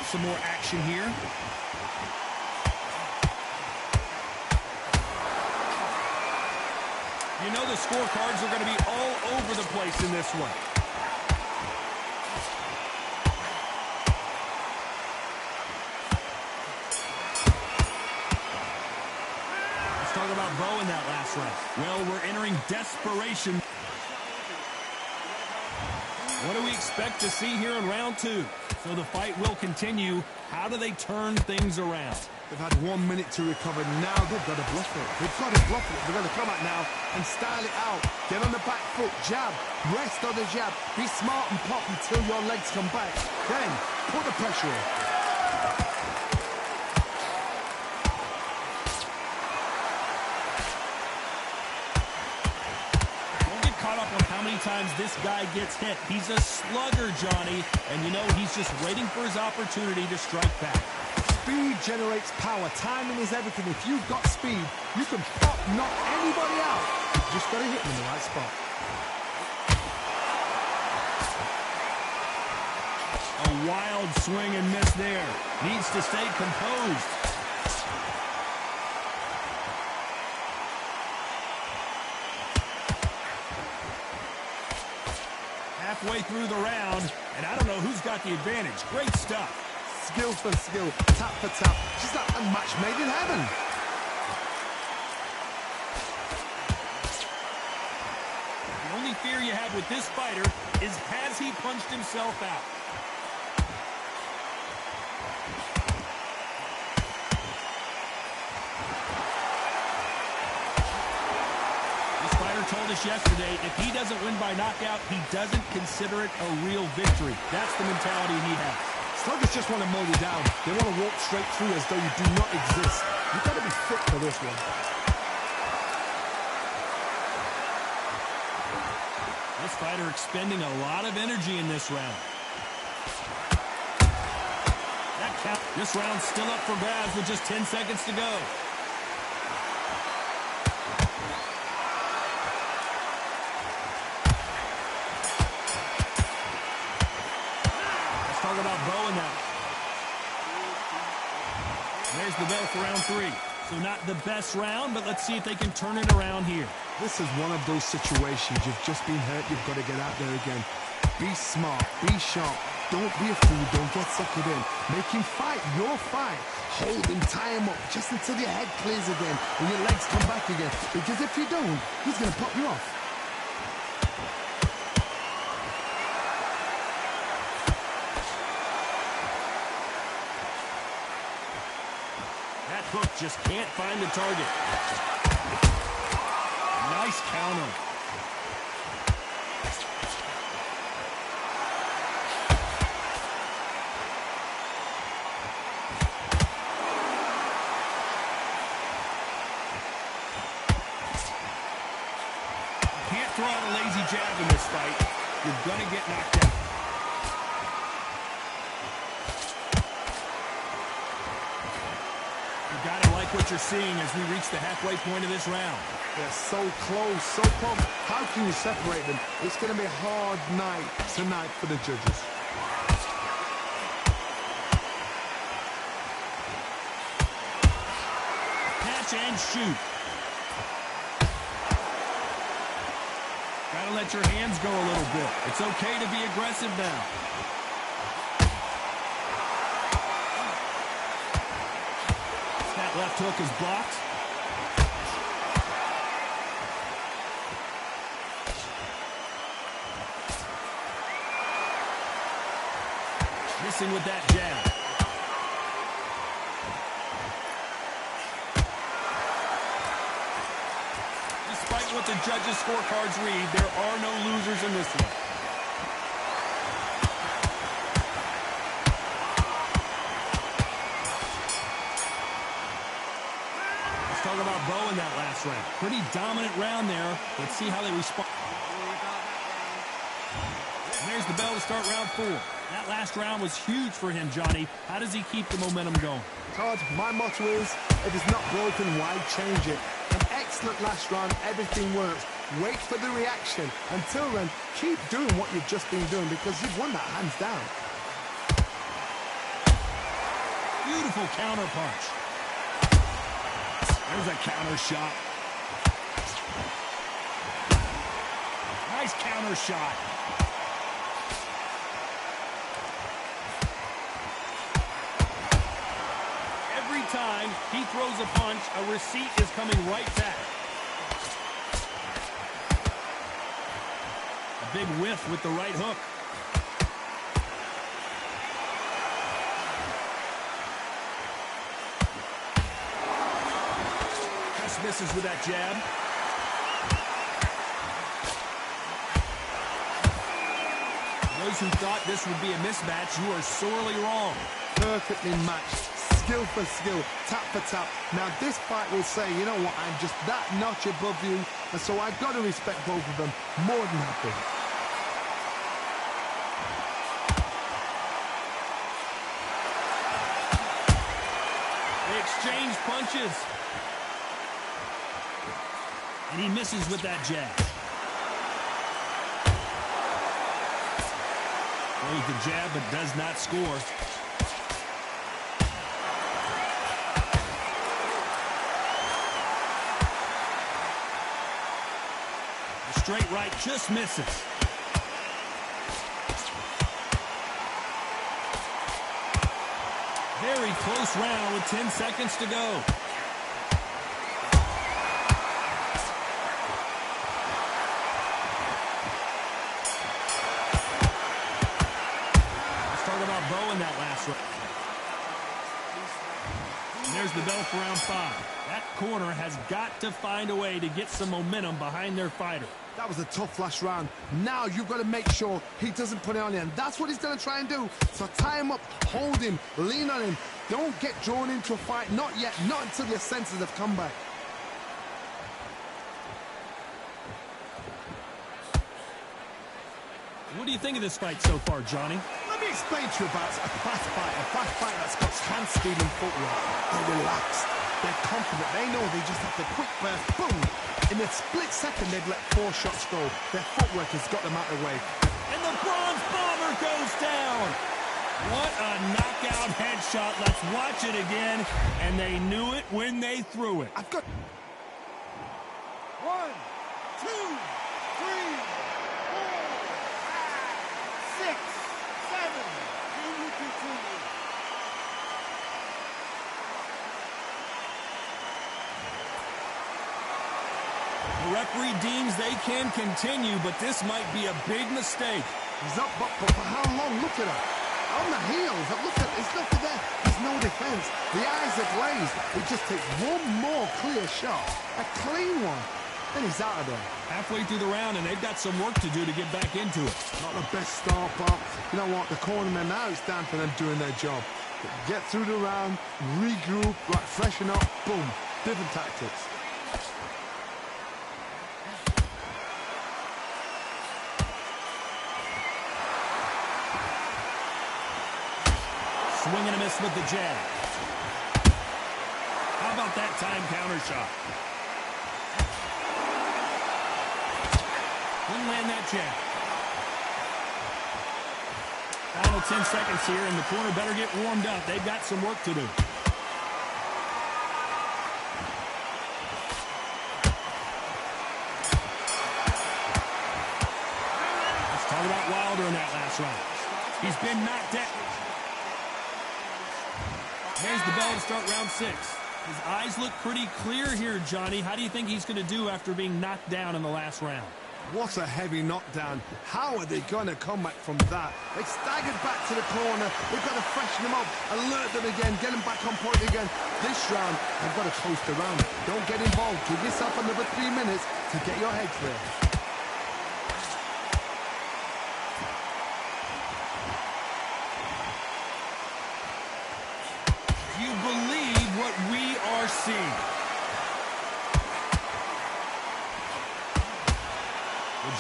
some more action here. You know the scorecards are going to be all over the place in this one. Talk about Bo in that last round. Well, we're entering desperation. What do we expect to see here in round two? So the fight will continue. How do they turn things around? They've had 1 minute to recover. Now they've got to bluff it. They've got to bluff it. They've got to come out now and style it out. Get on the back foot, jab, rest on the jab. Be smart and pop until your legs come back. Then put the pressure on. How many times this guy gets hit. He's a slugger, Johnny, and you know he's just waiting for his opportunity to strike back. Speed generates power. Timing is everything. If you've got speed, you can pop, knock anybody out. You've just got to hit them in the right spot. A wild swing and miss there. Needs to stay composed. Halfway through the round, and I don't know who's got the advantage. Great stuff. Skill for skill, tap for tap. Just like a match made in heaven. The only fear you have with this fighter is has he punched himself out? Told us yesterday, if he doesn't win by knockout, he doesn't consider it a real victory. That's the mentality he has. Sluggers just want to mow you down. They want to walk straight through as though you do not exist. You've got to be fit for this one. This fighter expending a lot of energy in this round. That count. This round's still up for grabs with just 10 seconds to go. About Bo in that. There's the bell for round three. So not the best round, but let's see if they can turn it around here. This is one of those situations. You've just been hurt. You've got to get out there again. Be smart. Be sharp. Don't be a fool. Don't get suckered in. Make him fight your fight. Hold him. Tie him up just until your head clears again and your legs come back again. Because if you don't, he's going to pop you off. Hook just can't find the target. Nice counter. You can't throw out a lazy jab in this fight. You're going to get knocked out. Gotta like what you're seeing as we reach the halfway point of this round. They're so close, so close. How can you separate them? It's going to be a hard night tonight for the judges. Catch and shoot. Gotta let your hands go a little bit. It's okay to be aggressive now. Left hook is blocked. Missing with that jab. what the judges' scorecards read. There are no losers in this one. Let's talk about Bo in that last round. Pretty dominant round there. Let's see how they respond. And there's the bell to start round 4. That last round was huge for him, Johnny. How does he keep the momentum going? Todd, my motto is, if it's not broken, why change it? An excellent last round, everything works. Wait for the reaction. Until then, keep doing what you've just been doing because you've won that hands down. Beautiful counter punch. There's a counter shot. Nice counter shot. Every time he throws a punch, a receipt is coming right back. A big whiff with the right hook. Just misses with that jab. Those who thought this would be a mismatch, you are sorely wrong. Perfectly matched. Skill for skill, tap for tap. Now this fight will say, you know what, I'm just that notch above you, and so I've got to respect both of them. More than happy. They exchange punches. And he misses with that jab. Throws the jab but does not score. Straight right just misses. Very close round with 10 seconds to go. Let's talk about Bo in that last round. And there's the bell for round 5. That corner has got to find a way to get some momentum behind their fighter. That was a tough last round. Now you've got to make sure he doesn't put it on you, and that's what he's going to try and do. So tie him up, hold him, lean on him. Don't get drawn into a fight. Not yet. Not until your senses have come back. What do you think of this fight so far, Johnny? Let me explain to you about a fast fight that's got hand speed and footwork. They're relaxed. They're confident. They know they just have to quick burst, boom. In a split second, they've let 4 shots go. Their footwork has got them out of the way. And the bronze bomber goes down. What a knockout headshot. Let's watch it again. And they knew it when they threw it. I've got 1, 2, 3, 4, 5, 6, 7. Can you continue? The referee deems they can continue, but this might be a big mistake. He's up, but for how long? Look at him. On the heels. Look at it. It's nothing there. There's no defense. The eyes are glazed. It just takes one more clear shot. A clean one. Then he's out of there. Halfway through the round, and they've got some work to do to get back into it. Not the best start, but you know what? The cornermen now, it's down for them doing their job. Get through the round, regroup, right, freshen up, boom. Different tactics. Swing and a miss with the jab. How about that time counter shot? Didn't land that jab. Final 10 seconds here, and the corner better get warmed up. They've got some work to do. Let's talk about Wilder in that last round. He's been knocked out. There's the bell to start round 6. His eyes look pretty clear here, Johnny. How do you think he's going to do after being knocked down in the last round? What a heavy knockdown. How are they going to come back from that? They staggered back to the corner. They've got to freshen them up, alert them again, get them back on point again. This round, they've got to coast around. Don't get involved. Give yourself another 3 minutes to get your head clear. Do you believe what we are seeing?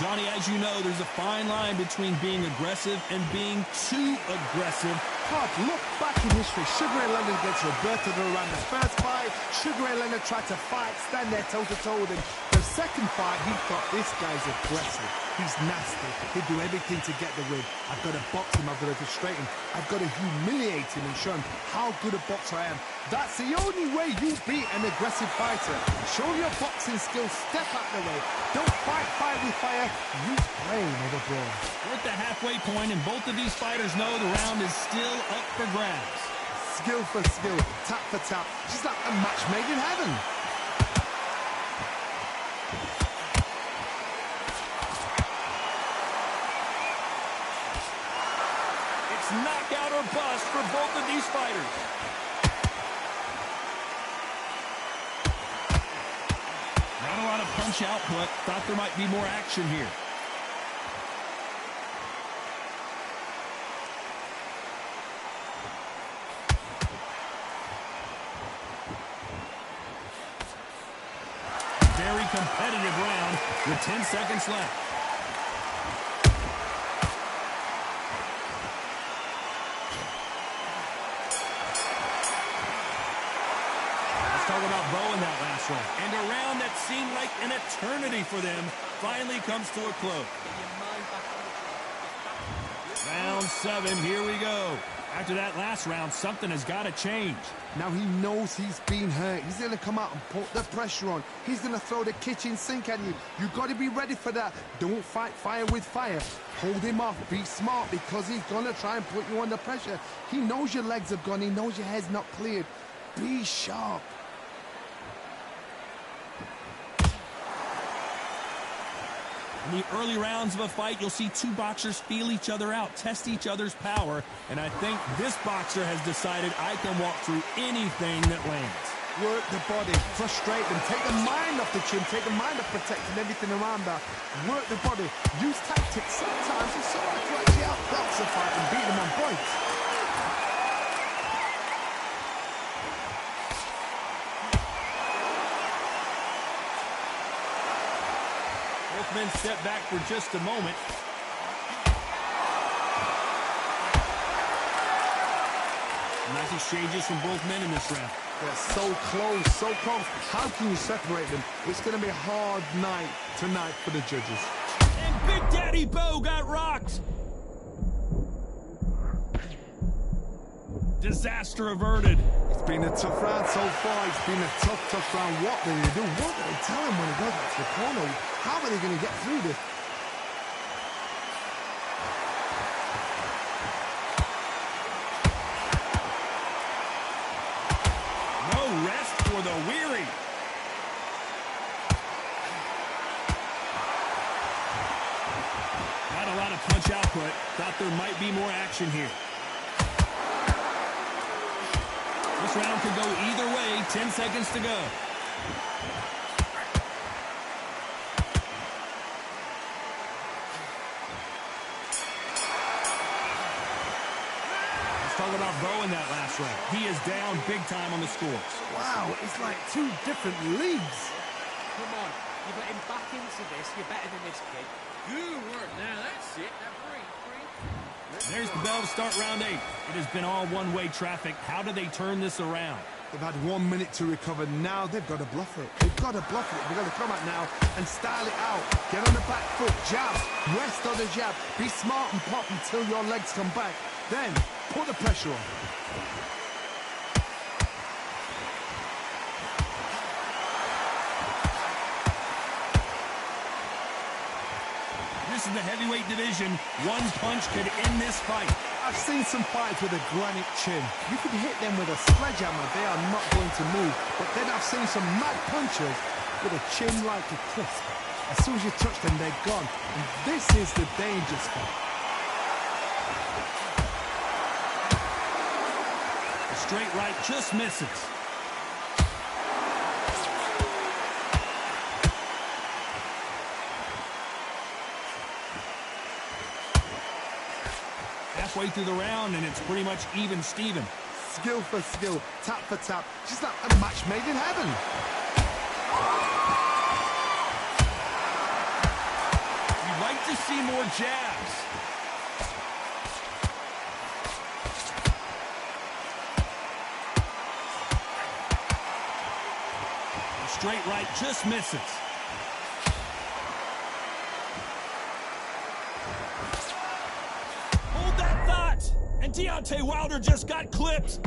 Johnny, as you know, there's a fine line between being aggressive and being too aggressive. Hard look back in history. Sugar Ray Leonard against Roberto Duran. The first fight, Sugar Ray Leonard tried to fight, stand there toe-to-toe with him. The second fight, he thought, this guy's aggressive. He's nasty. He'd do everything to get the win. I've got to box him. I've got to frustrate him. I've got to humiliate him and show him how good a boxer I am. That's the only way you beat an aggressive fighter. Show your boxing skills. Step out of the way. Don't fight fire with fire. Use brain over brawn. We're at the halfway point, and both of these fighters know the round is still up for grabs. Skill for skill, tap for tap, just like a match made in heaven. It's knockout or bust for both of these fighters. Not a lot of punch output. Thought there might be more action here. Very competitive round with 10 seconds left. Talk about Bo in that last round. And a round that seemed like an eternity for them finally comes to a close. Round 7, here we go. After that last round, something has got to change. Now he knows he's been hurt. He's going to come out and put the pressure on. He's going to throw the kitchen sink at you. You've got to be ready for that. Don't fight fire with fire. Hold him off. Be smart, because he's going to try and put you under pressure. He knows your legs have gone. He knows your head's not cleared. Be sharp. In the early rounds of a fight, you'll see two boxers feel each other out, test each other's power, and I think this boxer has decided I can walk through anything that lands. Work the body, frustrate them, take the mind off the chin, take the mind off protecting everything around that. Work the body, use tactics. Sometimes it's so hard to actually outbox a fight and beat them on points. Both men step back for just a moment. Nice exchanges from both men in this round. They're so close, so close. How can you separate them? It's going to be a hard night tonight for the judges. And Big Daddy Bo got rocked. Disaster averted. It's been a tough round so far. It's been a tough round. What do they do? What do they tell him when he goes back to the corner? How are they going to get through this? No rest for the weary. Not a lot of punch output. Thought there might be more action here. This round could go either way. 10 seconds to go. Let's talk about Bo in that last round. He is down big time on the scores. Wow, it's like two different leagues. Come on, you got him back into this. You're better than this kid. Good work. Now that's it. Now breathe. There's the bell to start round 8. It has been all one-way traffic. How do they turn this around? They've had 1 minute to recover. Now they've got to bluff it. They've got to bluff it. They've got to come out now and style it out. Get on the back foot, jab, rest on the jab. Be smart and pop until your legs come back. Then put the pressure on. This is the heavyweight division. One punch could end this fight. I've seen some fights with a granite chin. You could hit them with a sledgehammer. They are not going to move. But then I've seen some mad punchers with a chin like a crisp. As soon as you touch them, they're gone. And this is the danger spot. The straight right just misses. Halfway through the round, and it's pretty much even Steven. Skill for skill, tap for tap. She's like a match made in heaven. You'd like to see more jabs. The straight right just misses. Hold that thought! And Deontay Wilder just got clipped.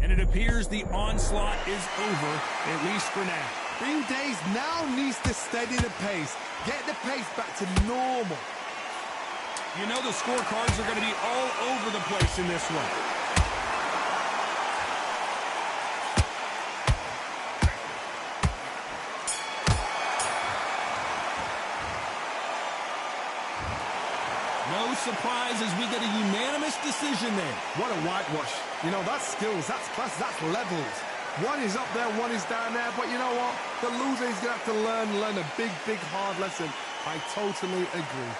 And it appears the onslaught is over, at least for now. Bean Days now needs to steady the pace. Get the pace back to normal. You know the scorecards are going to be all over the place in this one. No surprise as we get a unanimous decision there. What a whitewash. You know, that's skills, that's class, that's levels. One is up there, one is down there, but you know what? The loser is going to have to learn a big, big, hard lesson. I totally agree.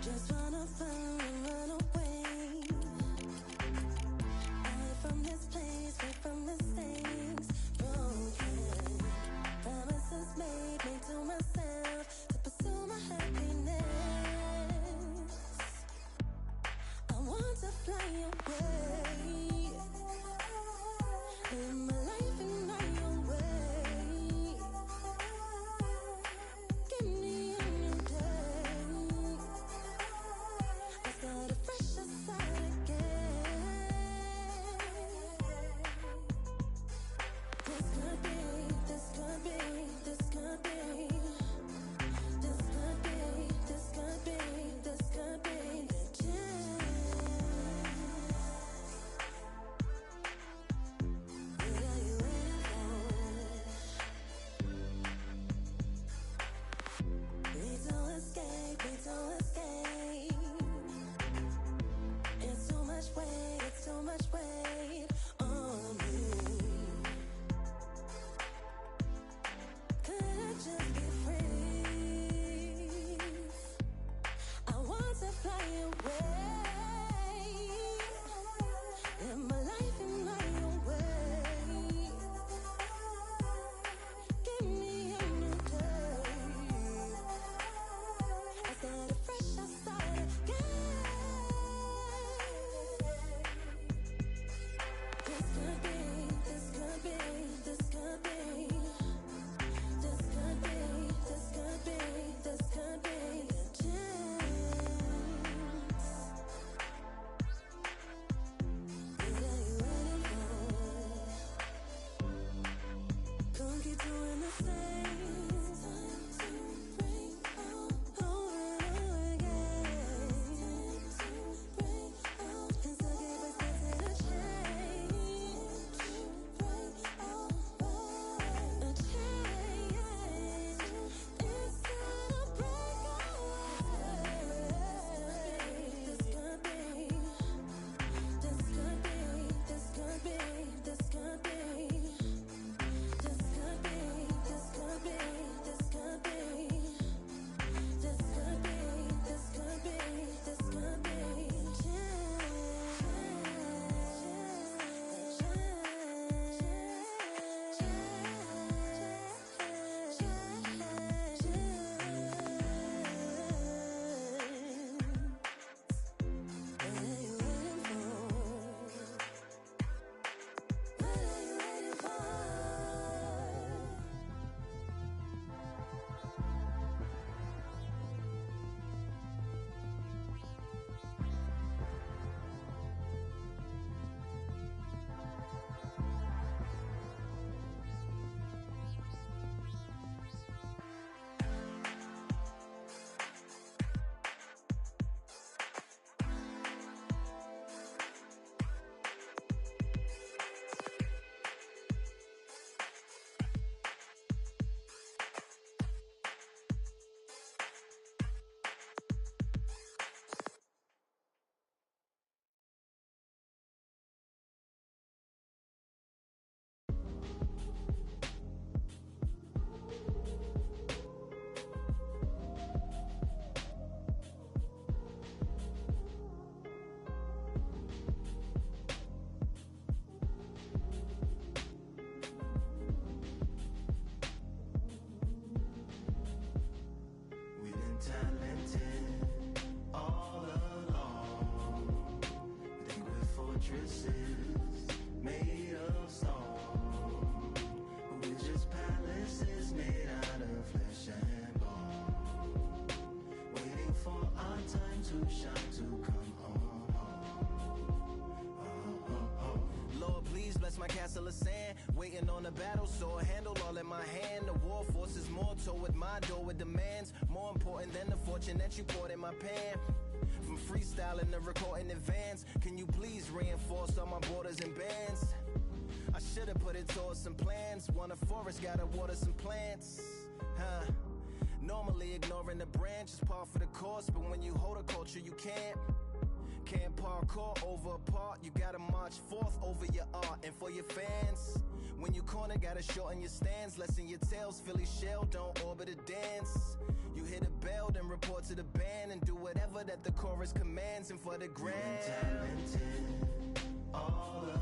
Just wanna fly and run away. Away from this place, away from mistakes. Broken promises made to myself to pursue my happiness. I want to fly away. Live my life in my own way. Give me a new day. I start a fresh start again. This could be, this could be, this could be. This could be, this could be, this could be the chance. What are you waiting for? Need to escape, need to escape. It's too much weight, it's too much weight on me. Could I just be free? I want to fly away. Live my life in my own way. Give me a new day. I start a fresh, I start again. This could be, this could be, this could be. This could be, this could be, this could be the chance. What are you waiting for? Can't keep doing the same. It's time to break out over and over again. It's time to break out and so give us a change. Break out, a change. It's time to break away. This could be, this could be, this could be, this could be. This could be, this could be, this could be. This could be, this could be, this could be. What are you waiting for? What are you waiting for? We've been talented all along. We think we're fortresses made of stone, but we're just palaces made out of flesh and bone, waiting for our time to shine, to come home. Oh, oh, oh. Lord, please bless my castle of sand. Waiting on the battle sword, handle all in my hand. The war force is mortal with my door with demands. More important than the fortune that you poured in my pan. From freestyling to recording advance, can you please reinforce all my borders and bands? I should've put it towards some plans. Want a forest, gotta water some plants. Huh? Normally ignoring the branch is par for the course, but when you hold a culture you can't parkour over a part. You gotta march forth over your art. And for your fans, when you corner, gotta shorten your stance. Lessen your tails, Philly shell, don't orbit a dance. You hit a bell, then report to the band and do whatever that the chorus commands. And for the grand, talented all along.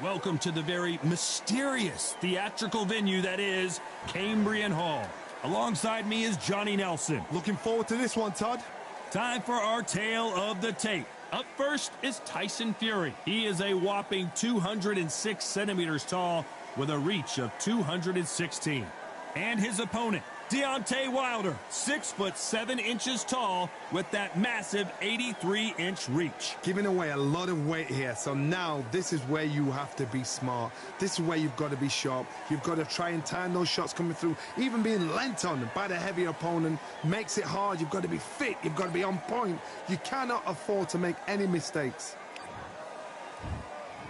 Welcome to the very mysterious theatrical venue that is Cambrian Hall. Alongside me is Johnny Nelson. Looking forward to this one, Todd. Time for our tale of the tape. Up first is Tyson Fury. He is a whopping 206 centimeters tall with a reach of 216. And his opponent, Deontay Wilder, 6'7" tall with that massive 83-inch reach. Giving away a lot of weight here, so now this is where you have to be smart. This is where you've got to be sharp. You've got to try and time those shots coming through. Even being lent on by the heavy opponent makes it hard. You've got to be fit. You've got to be on point. You cannot afford to make any mistakes.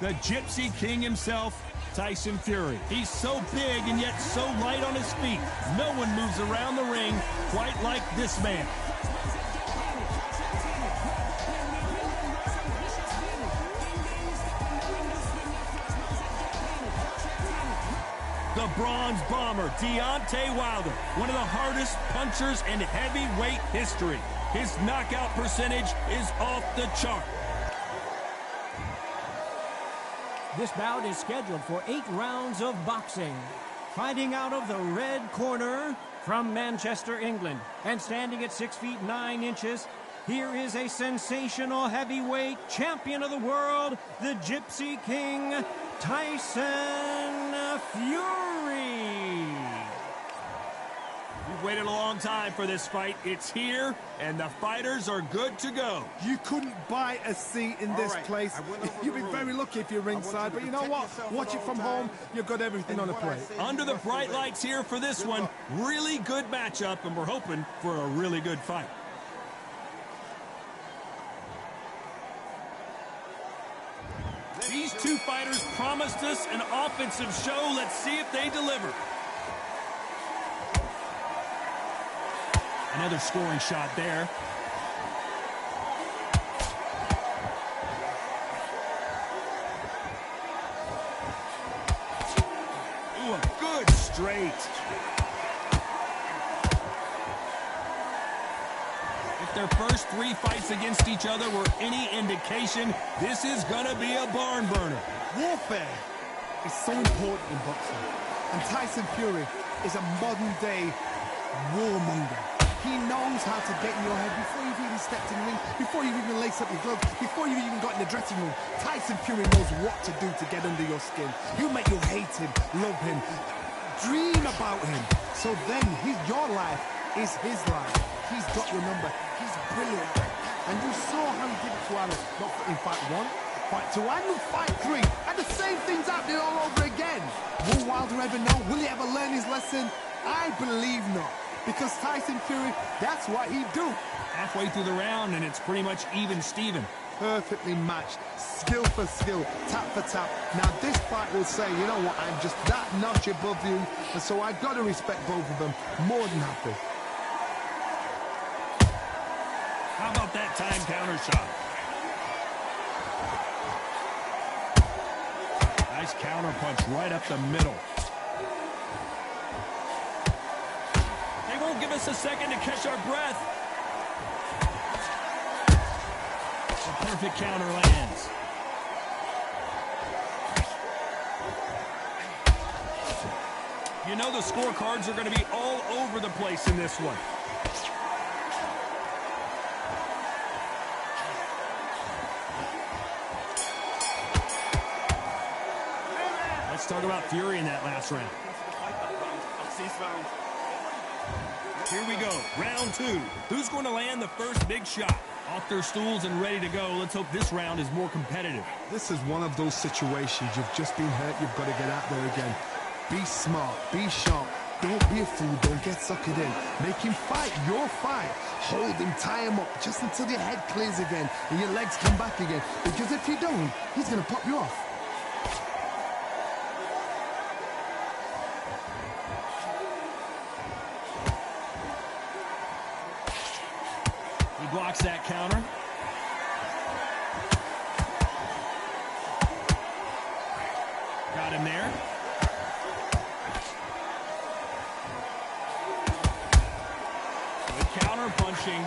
The Gypsy King himself, Tyson Fury. He's so big and yet so light on his feet. No one moves around the ring quite like this man. The Bronze Bomber, Deontay Wilder, one of the hardest punchers in heavyweight history. His knockout percentage is off the chart. This bout is scheduled for 8 rounds of boxing. Fighting out of the red corner from Manchester, England, and standing at 6 feet 9 inches, here is a sensational heavyweight champion of the world, the Gypsy King, Tyson Fury. We've waited a long time for this fight. It's here, and the fighters are good to go. You couldn't buy a seat in this place. You'd be very lucky if you're ringside, but you know what? Watch it from home. You've got everything on a plate. Under the bright lights here for this one, really good matchup, and we're hoping for a really good fight. These two fighters promised us an offensive show. Let's see if they deliver. Another scoring shot there. Ooh, a good straight. If their first 3 fights against each other were any indication, this is gonna be a barn burner. Warfare is so important in boxing. And Tyson Fury is a modern-day warmonger. He knows how to get in your head before you've even stepped in the ring, before you've even laced up your gloves, before you've even got in the dressing room. Tyson Fury knows what to do to get under your skin. He'll make you hate him, love him, dream about him. So then your life is his life. He's got your number. He's brilliant. And you saw how he did it to Alex, not in fight 1, fight 2, and in fight 3. And the same thing's happening all over again. Will Wilder ever know? Will he ever learn his lesson? I believe not. Because Tyson Fury, that's what he do. Halfway through the round, and it's pretty much even Steven. Perfectly matched, skill for skill, tap for tap. Now this fight will say, you know what, I'm just that notch above you, and so I've got to respect both of them more than happy. How about that time counter shot? Nice counter punch right up the middle. They won't give us a second to catch our breath. A perfect counter lands. You know the scorecards are going to be all over the place in this one. Let's talk about Fury in that last round. Here we go, round 2. Who's going to land the first big shot? Off their stools and ready to go. Let's hope this round is more competitive. This is one of those situations. You've just been hurt. You've got to get out there again. Be smart. Be sharp. Don't be a fool. Don't get suckered in. Make him fight your fight. Hold him, tie him up just until your head clears again and your legs come back again. Because if you don't, he's going to pop you off. blocks that counter. Got him there. Good counter punching.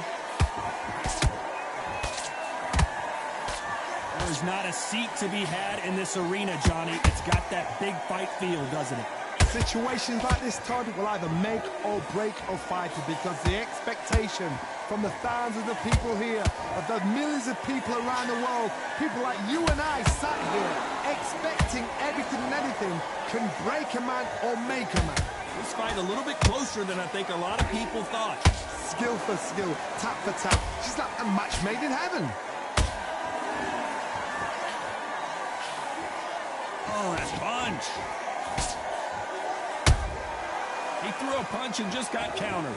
There's not a seat to be had in this arena, Johnny. It's got that big fight feel, doesn't it? Situations like this, Todd, will either make or break a fighter, because the expectation from the thousands of people here, of the millions of people around the world, people like you and I sat here expecting everything and anything, can break a man or make a man. This fight a little bit closer than I think a lot of people thought. Skill for skill, tap for tap. She's like a match made in heaven. Oh, that punch. He threw a punch and just got countered.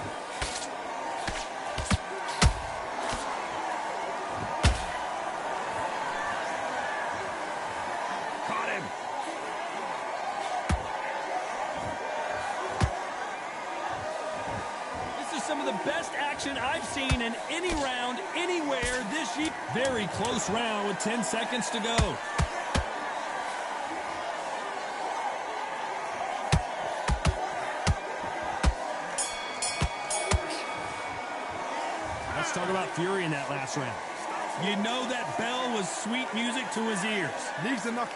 Caught him. This is some of the best action I've seen in any round, anywhere this year. Very close round with 10 seconds to go. Let's talk about Fury in that last round. You know that bell was sweet music to his ears. These are not...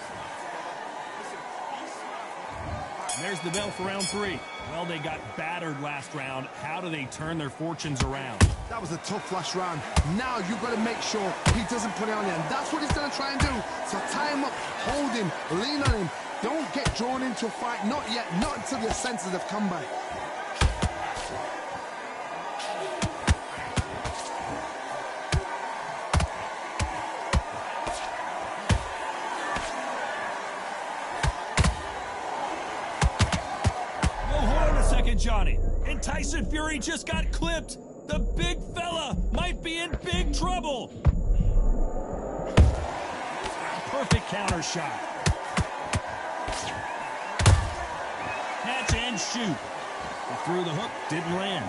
And there's the bell for round 3. Well, they got battered last round. How do they turn their fortunes around? That was a tough last round. Now you've got to make sure he doesn't put it on you. And that's what he's going to try and do. So tie him up, hold him, lean on him. Don't get drawn into a fight. Not yet. Not until your senses have come back. Johnny, and Tyson Fury just got clipped. The big fella might be in big trouble. Perfect counter shot. Catch and shoot. He threw the hook, didn't land.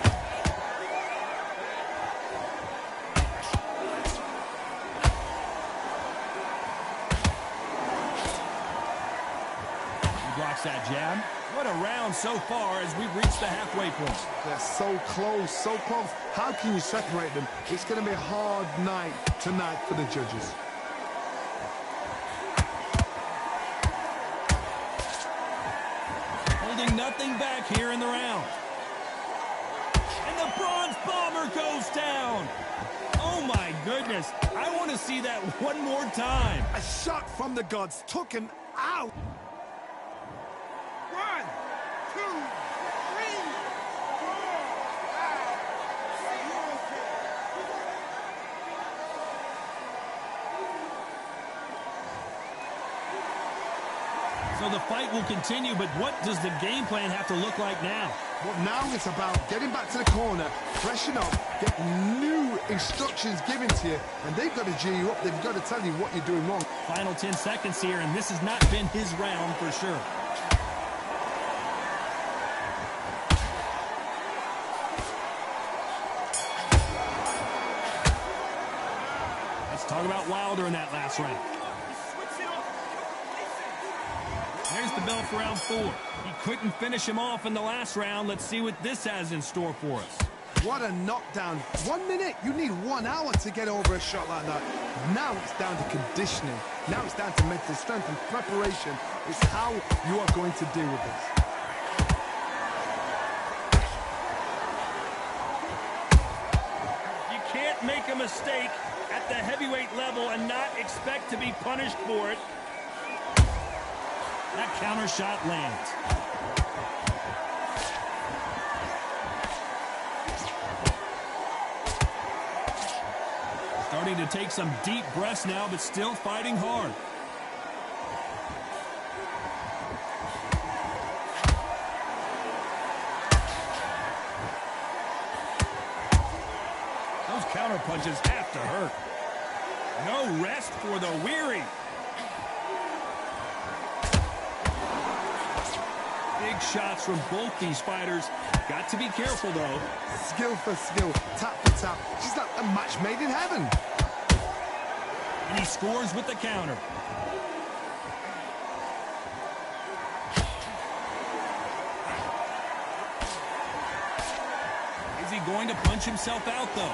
He blocks that jab. What a round so far as we've reached the halfway point. They're so close, so close. How can you separate them? It's going to be a hard night tonight for the judges. Holding nothing back here in the round. And the bronze bomber goes down. Oh my goodness. I want to see that one more time. A shot from the gods took him out. 1, 2, 3, 4, 5, 6. So the fight will continue, but what does the game plan have to look like now? Well, now it's about getting back to the corner, freshen up, get new instructions given to you, and they've got to G you up. They've got to tell you what you're doing wrong. Final 10 seconds here, and this has not been his round for sure. Let's talk about Wilder in that last round. There's the bell for round 4. He couldn't finish him off in the last round. Let's see what this has in store for us. What a knockdown. 1 minute, you need 1 hour to get over a shot like that. Now it's down to conditioning. Now it's down to mental strength and preparation. It's how you are going to deal with this. You can't make a mistake at the heavyweight level and not expect to be punished for it. That counter shot lands. Starting to take some deep breaths now, but still fighting hard. Those counter punches have to hurt. No rest for the weary. Big shots from both these fighters. Got to be careful, though. Skill for skill, tap for tap. She's like a match made in heaven. And he scores with the counter. Is he going to punch himself out, though?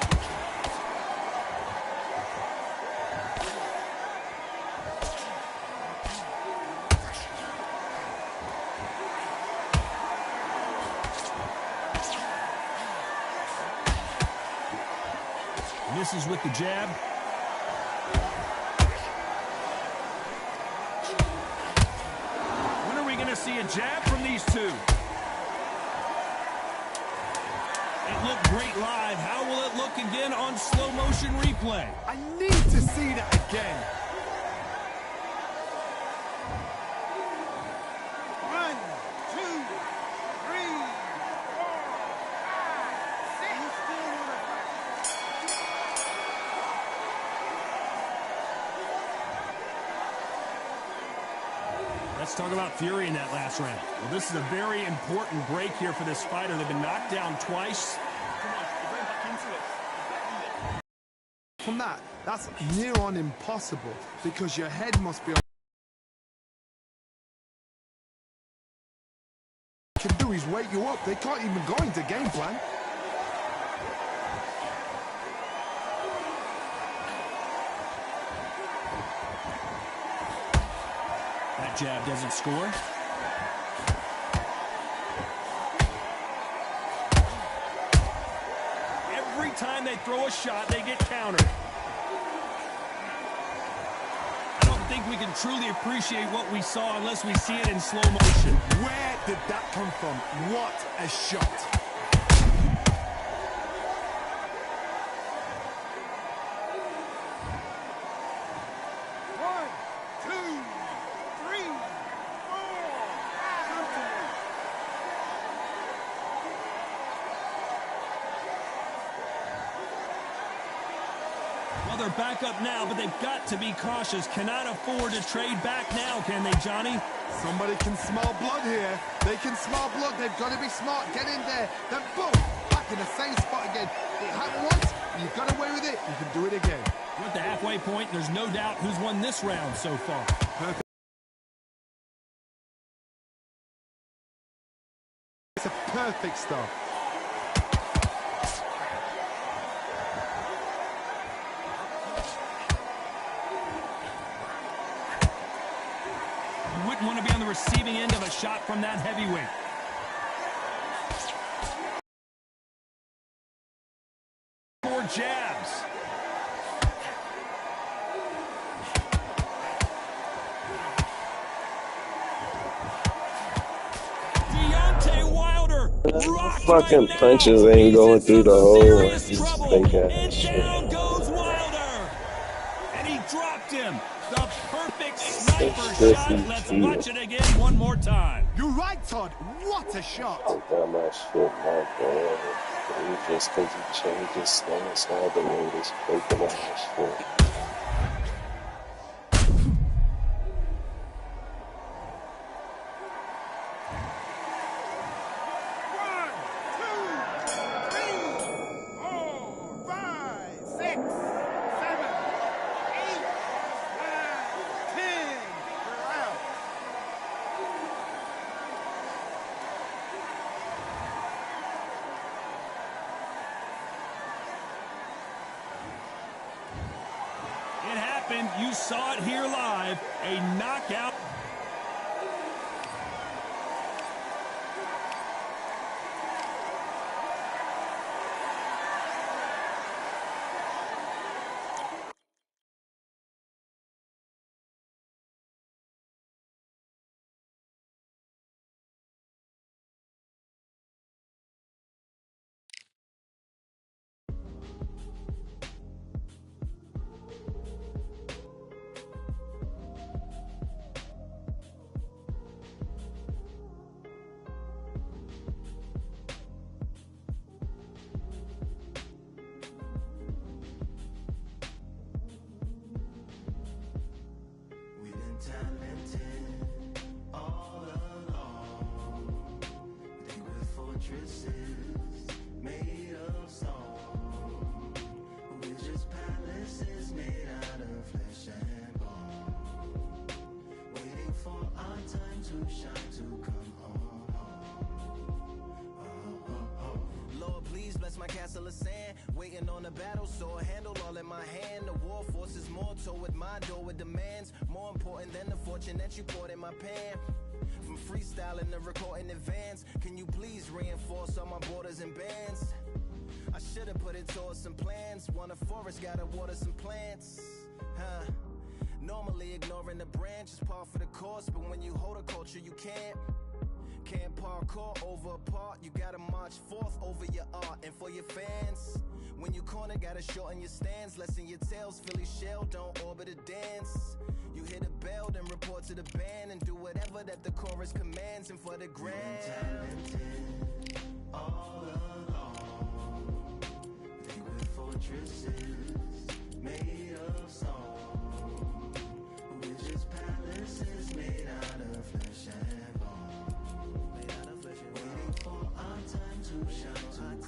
Misses with the jab. When are we going to see a jab from these two? It looked great live. How will it look again on slow motion replay? I need to see that again. Let's talk about Fury in that last round. Well, this is a very important break here for this fighter. They've been knocked down twice. From that's near on impossible because your head must be on. What they can do is wake you up. They can't even go into game plan. That jab doesn't score. Every time they throw a shot, they get countered. I don't think we can truly appreciate what we saw unless we see it in slow motion. Where did that come from? What a shot. Well, they're back up now, but they've got to be cautious. Cannot afford to trade back now, can they, Johnny? Somebody can smell blood here. They can smell blood. They've got to be smart. Get in there. Then boom, back in the same spot again. It happened once. You got away with it. You can do it again. We're at the halfway point. There's no doubt who's won this round so far. Perfect. It's a perfect start. You wouldn't want to be on the receiving end of a shot from that heavyweight. Four jabs. Deontay Wilder. Fucking punches ain't going through the hole. He's fake ass shit. Down goes Wilder. And he dropped him. The perfect sniper shot. Let's watch it again one more time. You're right, Todd. What a shot. I got my shit knocked down. He just because he changed his stance all the way this faking ass shit. It happened. You saw it here live. A knockout. sand, waiting on a battle sword, handle all in my hand. The war force is more toward my door with demands, more important than the fortune that you poured in my pan. From freestyling to recording advance, can you please reinforce all my borders and bands? I should've put it towards some plans. Want a forest, gotta water some plants. Normally ignoring the branch is par for the course, but when you hold a culture you can't parkour over a part. You gotta march forth over your art. And for your fans, when you corner, gotta shorten your stance. Lessen your tails, Philly shell, don't orbit a dance. You hit a bell, then report to the band and do whatever that the chorus commands. And for the grand, talented all along. Think we're fortresses made of stone. We're just palaces made out of flesh and bone. Waiting for our time to shine,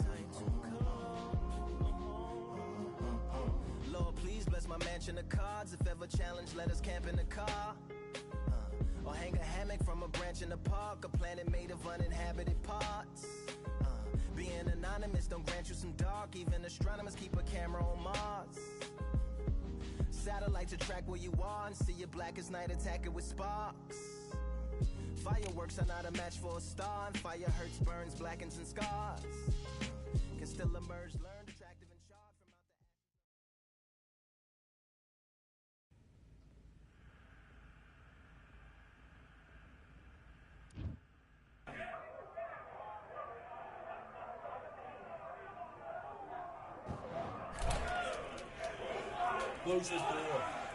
Lord, please bless my mansion of cards. If ever challenged, let us camp in the car. Or hang a hammock from a branch in the park. A planet made of uninhabited parts. Being anonymous don't grant you some dark. Even astronomers keep a camera on Mars. Satellite to track where you are and see your blackest night attack it with sparks. Fireworks are not a match for a star, and fire hurts, burns, blackens, and scars. Can still emerge, learn, attractive, and charred from out Close this door.